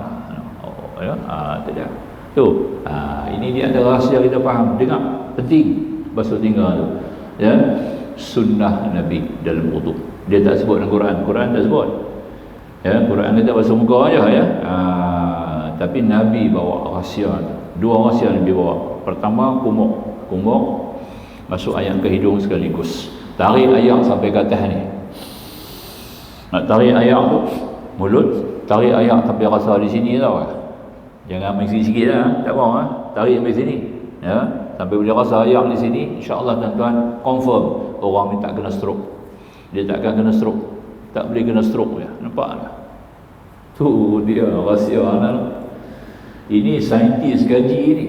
Itu dia. Tu, ini dia ada rahsia kita faham. Dengar, penting basuh telinga tu. Sunnah Nabi dalam wudu. Dia tak sebut dalam Quran tak sebut. Quran kita basuh muka aja tapi Nabi bawa rahsia. 2 rahsia Nabi bawa. Pertama, kumuk masuk air ke hidung sekaligus. Tarik air sampai ke atas ni. Nak tarik air tu mulut, tarik air tapi rasa di sini tau. Jangan main sikit-sikit lah, tak apa tarik sampai sini. Sampai boleh rasa air di sini, insya-Allah tuan-tuan confirm orang ni tak kena stroke. Dia tak akan kena stroke. Tak boleh kena stroke ya. Nampak tak? Tu dia rahsia ini saintis gaji ni.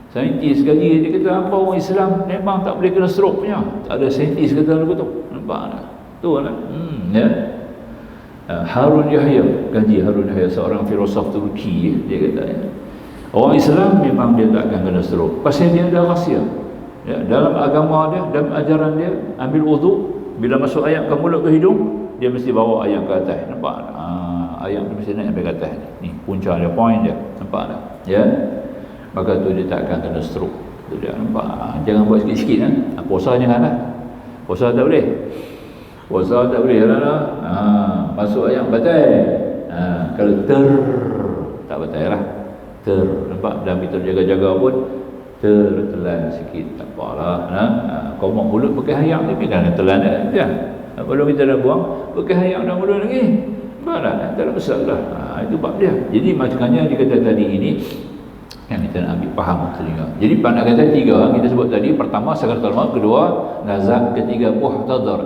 Saintis gaji dia kata apa orang Islam memang tak boleh kena stroke punya. Tak ada saintis kata lagu tu. Nampak tak? Tu lah. Harun Yahya seorang filosof Turki dia kata orang Islam memang dia tak akan kena stroke. Pasal dia ada rahsia. Dalam agama dia, dalam ajaran dia, ambil wudu, bila masuk ayam ke mulut ke hidung, dia mesti bawa ayam ke atas. Nampak tak? Ayam tu mesti naik sampai ke atas ni. Punca dia, point dia. Nampak tak? Maka tu dia tak akan kena stroke. Tu dia, nampak? Jangan buat sikit-sikit puasa janganlah. Puasa tak boleh. Puasa tak boleh lah. Masuk ayam batal. Kalau tak batal lah. Nampak? Dan kita jaga-jaga pun tertelan sikit, tak apalah. Kau mau mulut pakai hayam ni kan telan kan. Kalau kita dah buang pakai hayam dalam mulut lagi, baiklah, tak ada masalah. Itu bab dia. Jadi maknanya dia kata tadi ini yang kita nak ambil faham telinga. Jadi pada kata 3 kita sebut tadi, pertama sakaratul maut, kedua nazak, ketiga muhtadar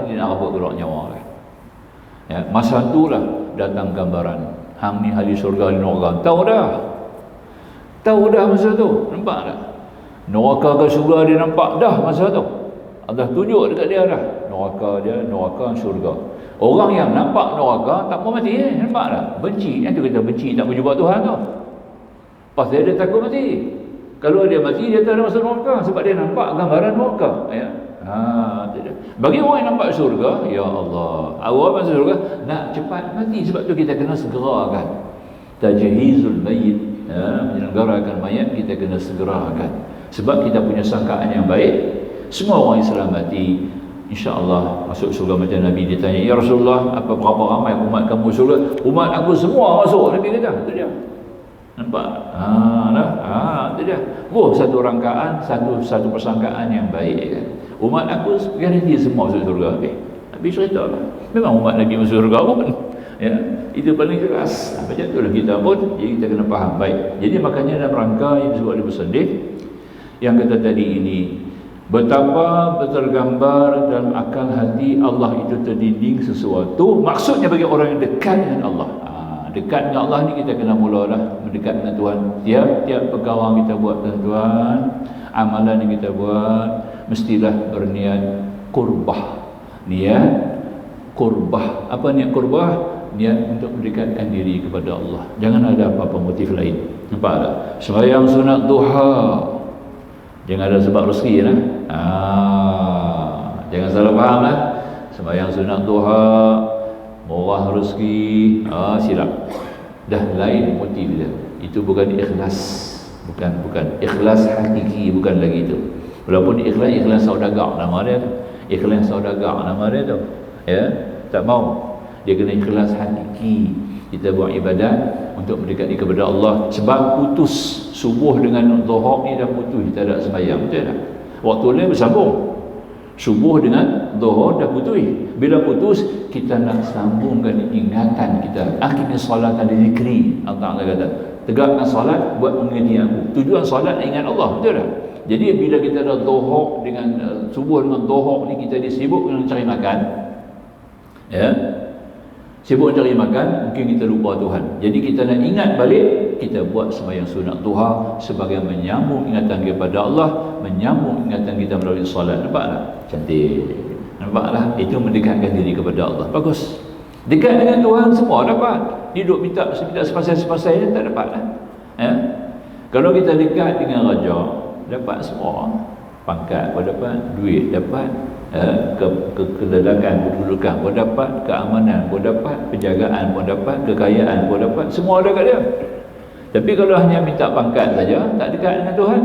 ni dia nak apa keluar nyawa lah. Masa itulah datang gambaran hang ni ahli syurga ahli neraka. Tahu dah masa tu, nampak tak? Neraka ke syurga dia nampak dah masa tu. Allah tunjuk dekat dia dah. Neraka syurga. Orang yang nampak neraka tak mau mati, nampak tak? Benci, yang tu kita benci tak berjumpa Tuhan tu. Pasal dia takut mati. Kalau dia mati dia tak ada masuk neraka sebab dia nampak gambaran neraka. Bagi orang yang nampak syurga, ya Allah, awal masuk syurga nak cepat mati, sebab tu kita kena segerakan tajhizul mayyit, menyelenggarakan mayat kita kena segerakan. Sebab kita punya sangkaan yang baik, semua orang Islam mati insya-Allah masuk syurga. Macam Nabi ditanya, ya Rasulullah, apa berapa ramai umat kamu syurga? Umat aku semua masuk, Nabi kata. Itu dia. Nampak? Itu dia. Satu rangkaan, satu persangkaan yang baik kan. Umat aku garanti semua masuk syurga. Nabi cerita lah. Memang umat Nabi masuk syurga pun. Ya, itu paling keras. Macam itulah kita pun, jadi kita kena faham baik. Jadi makanya dalam rangka yang disebut oleh Musannif yang kata tadi ini, betapa tergambar dalam akal hati Allah itu terdinding sesuatu, maksudnya bagi orang yang dekat dengan Allah. Dekat dengan Allah ni kita kena mulalah mendekat dengan Tuhan. Tiap-tiap perkara kita buat tuan-tuan, amalan yang kita buat mestilah berniat qurbah. Niat qurbah. Apa niat qurbah? Niat untuk mendekatkan diri kepada Allah. Jangan ada apa-apa motif lain. Nampak tak? Sembahyang sunat duha, jangan ada sebab rezeki lah. Jangan salah faham lah. Sembahyang sunat duha murah rezeki, silap. Dah lain motif dia. Itu bukan ikhlas. Bukan ikhlas hakiki, bukan lagi itu. Walaupun ikhlas saudagar nama dia tu. Ikhlas saudagar nama dia tu. Ya, tak mau. Dia kena ikhlas hakiki. Kita buat ibadat untuk mendekati kepada Allah. Sebab putus subuh dengan zuhur ni dah putus, kita tak sembahyang, betul tak? Waktu lain bersambung. Subuh dengan zuhur dah putus. Bila putus, kita nak sambungkan ingatan kita. Akhirnya solat ada zikri. Allah Ta'ala kata, tegakkan solat buat mengingati aku. Tujuan solat ingat Allah, betul tak? Jadi bila kita dah zuhur dengan subuh dengan zuhur ni, kita disibuk dengan cari makan. Ya, sibuk cari makan, mungkin kita lupa Tuhan. Jadi kita nak ingat balik, kita buat sembahyang sunat duha sebagai menyambung ingatan kepada Allah, menyambung ingatan kita melalui solat. Nampak tak? Cantik. Nampaklah, itu mendekatkan diri kepada Allah. Bagus. Dekat dengan Tuhan semua dapat. Hidup minta sepasai-sepasai tak dapat lah. Ya? Kalau kita dekat dengan raja, dapat semua. Pangkat pun dapat, duit dapat, kelelakan, kedudukan pun dapat, keamanan pun dapat, penjagaan pun dapat, kekayaan pun dapat, semua ada kat dia. Tapi kalau hanya minta pangkat saja, tak dekat dengan Tuhan,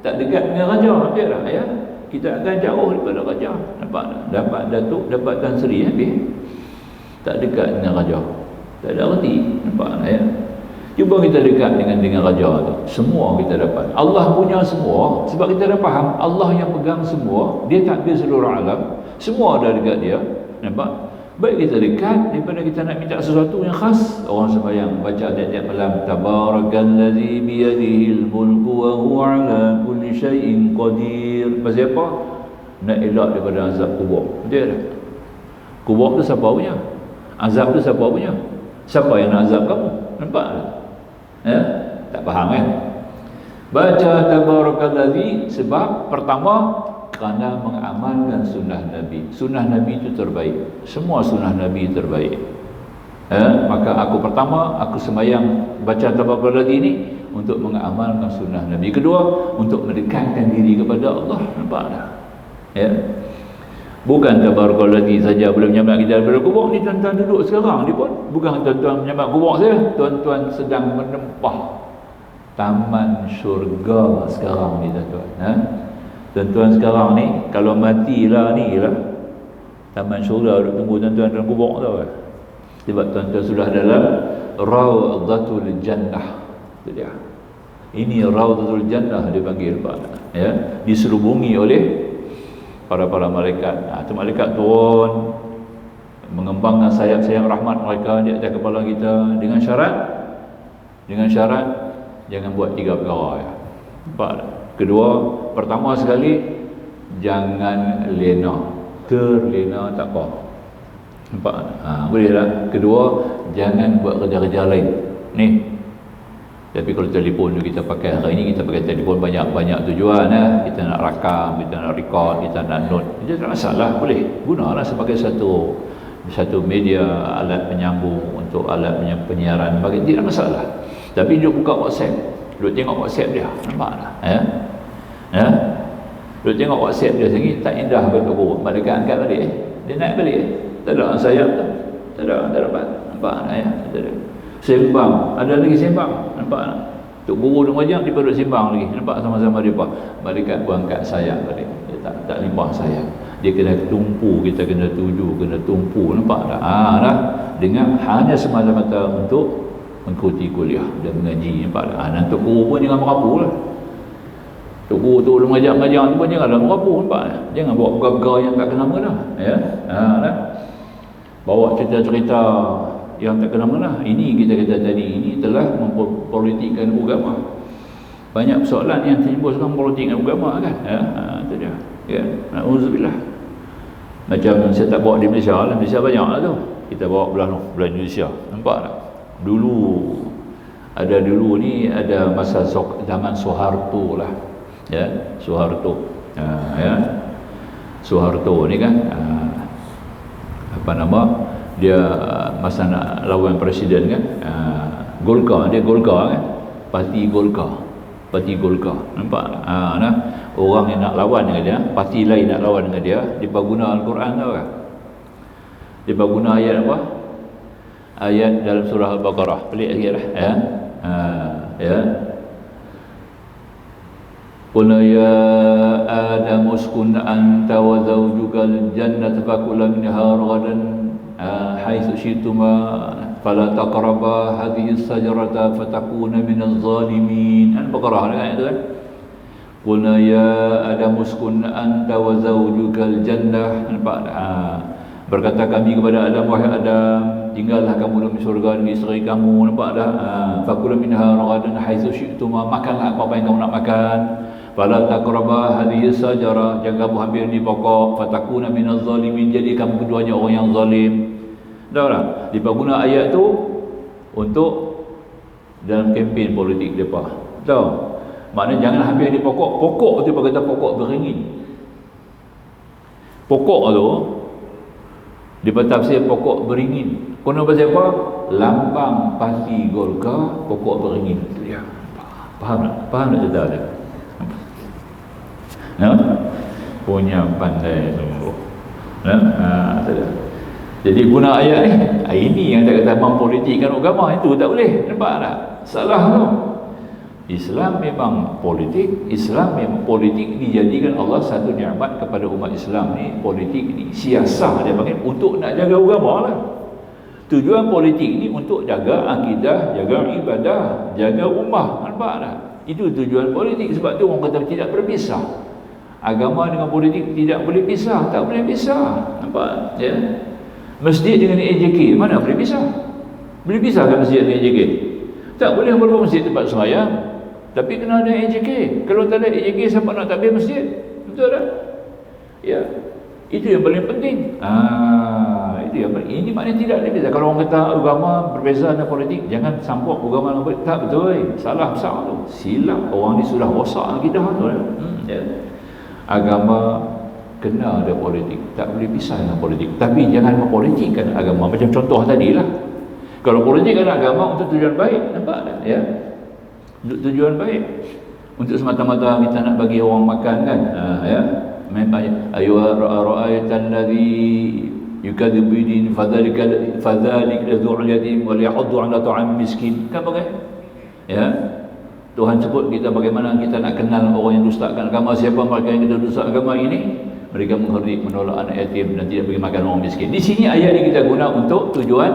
tak dekat dengan raja, betul tak ya? Kita akan jauh daripada raja. Nampak tak? Dapat datuk, dapat Tan Sri, habis. Tak dekat dengan raja, tak ada arti. Nampak tak ya? Cuba kita dekat dengan raja tu, semua kita dapat. Allah punya semua, sebab kita dah faham Allah yang pegang semua, dia takdir seluruh alam, semua ada dekat dia. Nampak? Baik kita dekat daripada kita nak minta sesuatu yang khas. Orang sembahyang baca tiap-tiap malam, tabarakallazi biyadihil mulku wa huwa ala kulli syai'in qadir. Pasal apa? Nak elak daripada azab kubur. Betul tak? Kubur tu siapa punya? Azab tu siapa punya? Siapa yang nak azab kamu? Nampak tak? Ya? Tak faham kan? Baca tabarakallazi sebab pertama kerana mengamalkan sunnah Nabi. Sunnah Nabi itu terbaik. Semua sunnah Nabi terbaik. Maka aku pertama, aku sembahyang baca tabarakallazi ini untuk mengamalkan sunnah Nabi. Kedua, untuk mendekatkan diri kepada Allah. Nampak tak? Ya? Bukan tabarakallazi saja boleh menyambat kita daripada kubur ni. Tuan-tuan duduk sekarang ni pun bukan tuan-tuan menyambat kubur saja, tuan-tuan sedang menempah taman syurga sekarang ni tuan-tuan. Tuan-tuan sekarang ni kalau matilah ni lah taman syurga duduk tunggu tuan-tuan dalam kubur tau. Sebab tuan-tuan sudah dalam Rawdatul Jannah. Itu dia. Ini Rawdatul Jannah dipanggil Pak. Ya, diserubungi oleh para malaikat. Itu malaikat turun mengembangkan sayap-sayap rahmat mereka di atas kepala kita dengan syarat jangan buat 3 perkara ya. Nampak tak? Kedua, pertama sekali jangan lena. Terlena tak apa. Nampak tak? Boleh tak? Kedua, jangan buat kerja-kerja lain. Ni. Tapi kalau telefon kita pakai hari ini, kita pakai telefon banyak tujuan kita nak rakam, kita nak record, kita nak note. Itu tak masalah, boleh. Gunalah sebagai satu media, alat penyambung untuk alat penyiaran, bagi tidak masalah. Tapi duduk buka WhatsApp, duduk tengok WhatsApp dia, nampak tak? Duduk tengok WhatsApp dia sendiri, tak indah betul kurung. Mereka angkat balik, dia naik balik, tak ada sayap tu, tak dapat, nampak tak ya? Tak ada. Sembang, ada lagi sembang, nampak tak? Tok guru dan wajah dia duduk sembang lagi, nampak sama-sama dia apa? Malaikat pun angkat sayap balik, dia tak limpah sayap. Dia kena tumpu, kita kena tuju, kena tumpu, nampak tak? Dah dengan hanya semata-mata untuk mengikuti kuliah dan mengaji, nampak tak? Dan tok guru pun jangan merapu lah. Tok guru tu mengajar tu pun janganlah merapu, nampak tak? Jangan bawa perkara yang tak kena mengena, ya? Bawa cerita-cerita yang tak kena-mengena. Ini kita kata tadi, ini telah mempolitikkan agama. Banyak persoalan yang timbul sekarang politikkan agama kan. Itu dia. Ya, na'udzubillah. Macam saya tak bawa di Malaysia lah. Malaysia banyak lah tu. Kita bawa belah Indonesia. Nampak tak? Dulu ni ada masa zaman Soeharto lah. Ya, Soeharto. Ya. Soeharto ni kan apa nama? Dia masa nak lawan presiden kan. Golkar kan. Parti Golkar. Nampak tak? Nah, orang yang nak lawan dengan dia, parti lain nak lawan dengan dia, dia guna Al-Quran tau kan. Dia guna ayat apa? Ayat dalam surah Al-Baqarah. Pelik sikit lah ya. Ya. Qul ya Adam uskun anta wa zawjukal jannata fakula minha ragadan haitsu syi'tuma fala taqraba hadhihi as-sajarata fatakuna minaz zalimin. Al-Baqarah kan itu kan. Qul ya Adam uskun anta wa zawjukal jannah. Nampak berkata kami kepada Adam, wahai Adam, tinggallah kamu dalam syurga dengan isteri kamu. Nampak dah? Fakula minha ragadan haitsu syi'tuma, makanlah apa yang kamu nak makan. Fala taqraba hadhihi sajara, jangan kamu hampir di pokok. Fatakuna minaz zalimin, jadi kamu keduanya orang yang zalim. Tahu tak? Dipaguna ayat tu untuk dalam kempen politik depa. Tahu? Maknanya jangan hampir di pokok. Pokok tu berkata pokok beringin. Pokok tu ditafsir pokok beringin. Konon pasal apa? Lambang parti Golkar pokok beringin. Ya. Faham tak? Faham tak cerita dia? Ya? Punya pandai sungguh. Ya? Jadi guna ayat ni, ini yang tak kata mempolitikkan agama, itu tak boleh. Nampak tak? Salah tu. Islam memang politik. Islam memang politik dijadikan Allah satu nikmat kepada umat Islam ni. Politik ni siasah dia panggil, untuk nak jaga agama lah. Tujuan politik ni untuk jaga akidah, jaga ibadah, jaga ummah. Nampak tak? Itu tujuan politik. Sebab tu orang kata tidak berpisah. Agama dengan politik tidak boleh pisah. Tak boleh pisah. Nampak? Ya? Masjid dengan AJK, mana boleh pisah? Boleh pisah kan masjid dengan AJK? Tak boleh berbuat masjid tempat sembahyang, tapi kena ada AJK. Kalau tak ada AJK, siapa nak takbir masjid? Betul tak? Ya. Itu yang paling penting. Itu yang paling. Ini maknanya tidak boleh pisah. Kalau orang kata agama berbeza dengan politik, jangan sambung agama dengan politik. Tak betul. Salah besar tu. Silap. Orang ni sudah rosak akidah tu. Ya. Agama kena ada politik, tak boleh pisah dengan politik. Tapi jangan mempolitikkan agama. Macam contoh tadi lah, kalau politik kan agama untuk tujuan baik, nampak tak? Ya, untuk tujuan baik, untuk semata-mata kita nak bagi orang makan kan. Ya, ayu ra'aitan ladzi yukadzibu bidin fadzalika dzul yatim wa yahuddu 'ala ta'am miskin. Kan pakai? Ya, Tuhan sebut kita bagaimana kita nak kenal orang yang dustakan agama. Siapa mereka yang kita dusta agama ini? Mereka mengherdik, menolak anak yatim dan tidak bagi makan orang miskin. Di sini ayat ini kita guna untuk tujuan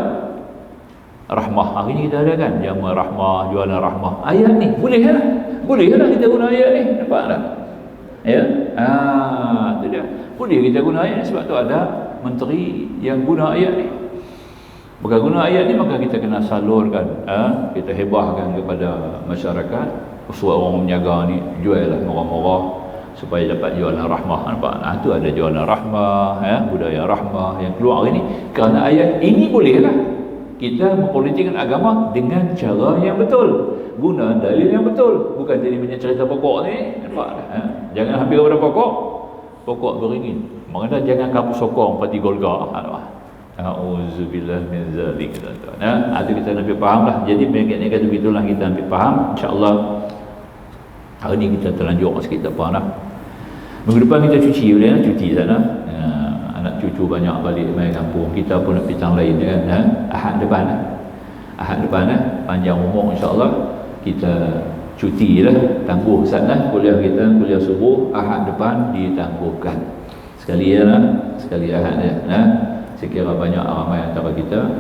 rahmah. Hari ini kita ada kan jamu rahmah, jualan rahmah. Ayat ni boleh lah. Boleh lah kita guna ayat ni. Nampak tak? Ya. Itu dia. Boleh kita guna ayat ni sebab tu ada menteri yang guna ayat ni. Bukan guna ayat ni, maka kita kena salurkan, kita hebahkan kepada masyarakat. Supaya orang menjaga ni jual lah murah-murah supaya dapat jualan rahmah. Nampak? Itu ada jualan rahmah, budaya rahmah yang keluar hari ni. Kerana ayat ini bolehlah kita mempolitikkan agama dengan cara yang betul, guna dalil yang betul, bukan jadi banyak cerita pokok ni. Nampak? Jangan hampir kepada pokok beringin. Maknanya jangan kamu sokong parti Golkar. Auzubillah min zalik. Itu kita nak faham lah. Jadi mereka kata begitulah, kita ambil faham. InsyaAllah hari ni kita terlanjur sikit, tak apa lah. Minggu depan kita cuci boleh, cuti sana. Anak cucu banyak balik main kampung. Kita pun nak pitang lain kan. Ahad depan panjang umur insyaAllah kita cuti lah, tangguh sana kuliah kita, kuliah subuh. Ahad depan ditangguhkan sekali sekali ahad saya kira banyak ramai antara kita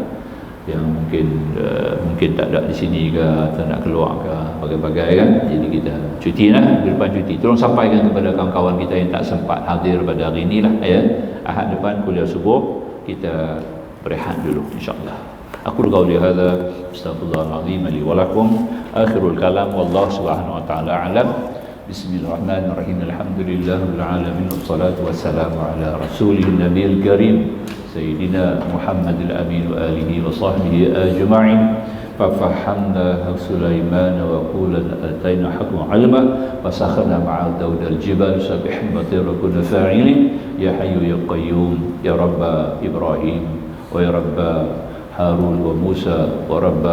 yang mungkin tak ada di sini ke, atau nak keluar ke, bagai-bagai kan. Jadi kita cuti lah, depan cuti. Tolong sampaikan kepada kawan-kawan kita yang tak sempat hadir pada hari inilah ya. Ahad depan kuliah subuh kita berehat dulu insyaAllah. Aku qauli hadza astaghfirullahalazim li wa lakum. Akhirul kalam wallahu subhanahu wa ta'ala alam. Bismillahirrahmanirrahim. Alhamdulillahirabbil alamin wassalatu wassalamu ala rasulih nabiyil karim sayyidina Muhammadil amin wa alihi wa sahbihi ajma'in. ففحمنا سليمان وقولا آتينا حكما علما وسخرنا مع داود الجبال سبحن وطير كنا فاعلين يا حي يا قيوم يا رب إبراهيم ويا رب هارون وموسى ورب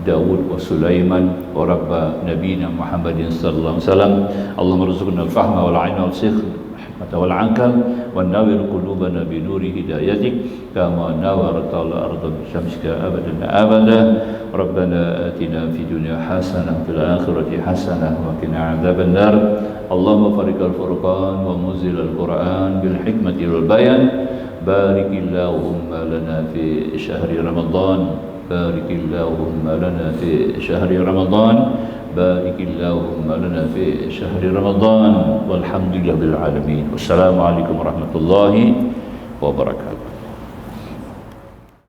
داود وسليمان ورب نبينا محمد صلى الله عليه وسلم اللهم ارزقنا الفهم والعلم والسخر والعنكم ونور قلوبنا بنور هدايتك كما نورت الأرض بشمسك أبدا أبدا ربنا آتنا في الدنيا حسنة وفي الآخرة حسنة وقنا عذاب النار اللهم فرق الفرقان ومنزل القرآن بالحكمة والبيان بارك اللهم لنا في شهر رمضان بارك اللهم لنا في شهر رمضان بارك اللهم لنا في شهر رمضان والحمد لله بالعالمين والسلام عليكم ورحمة الله وبركاته.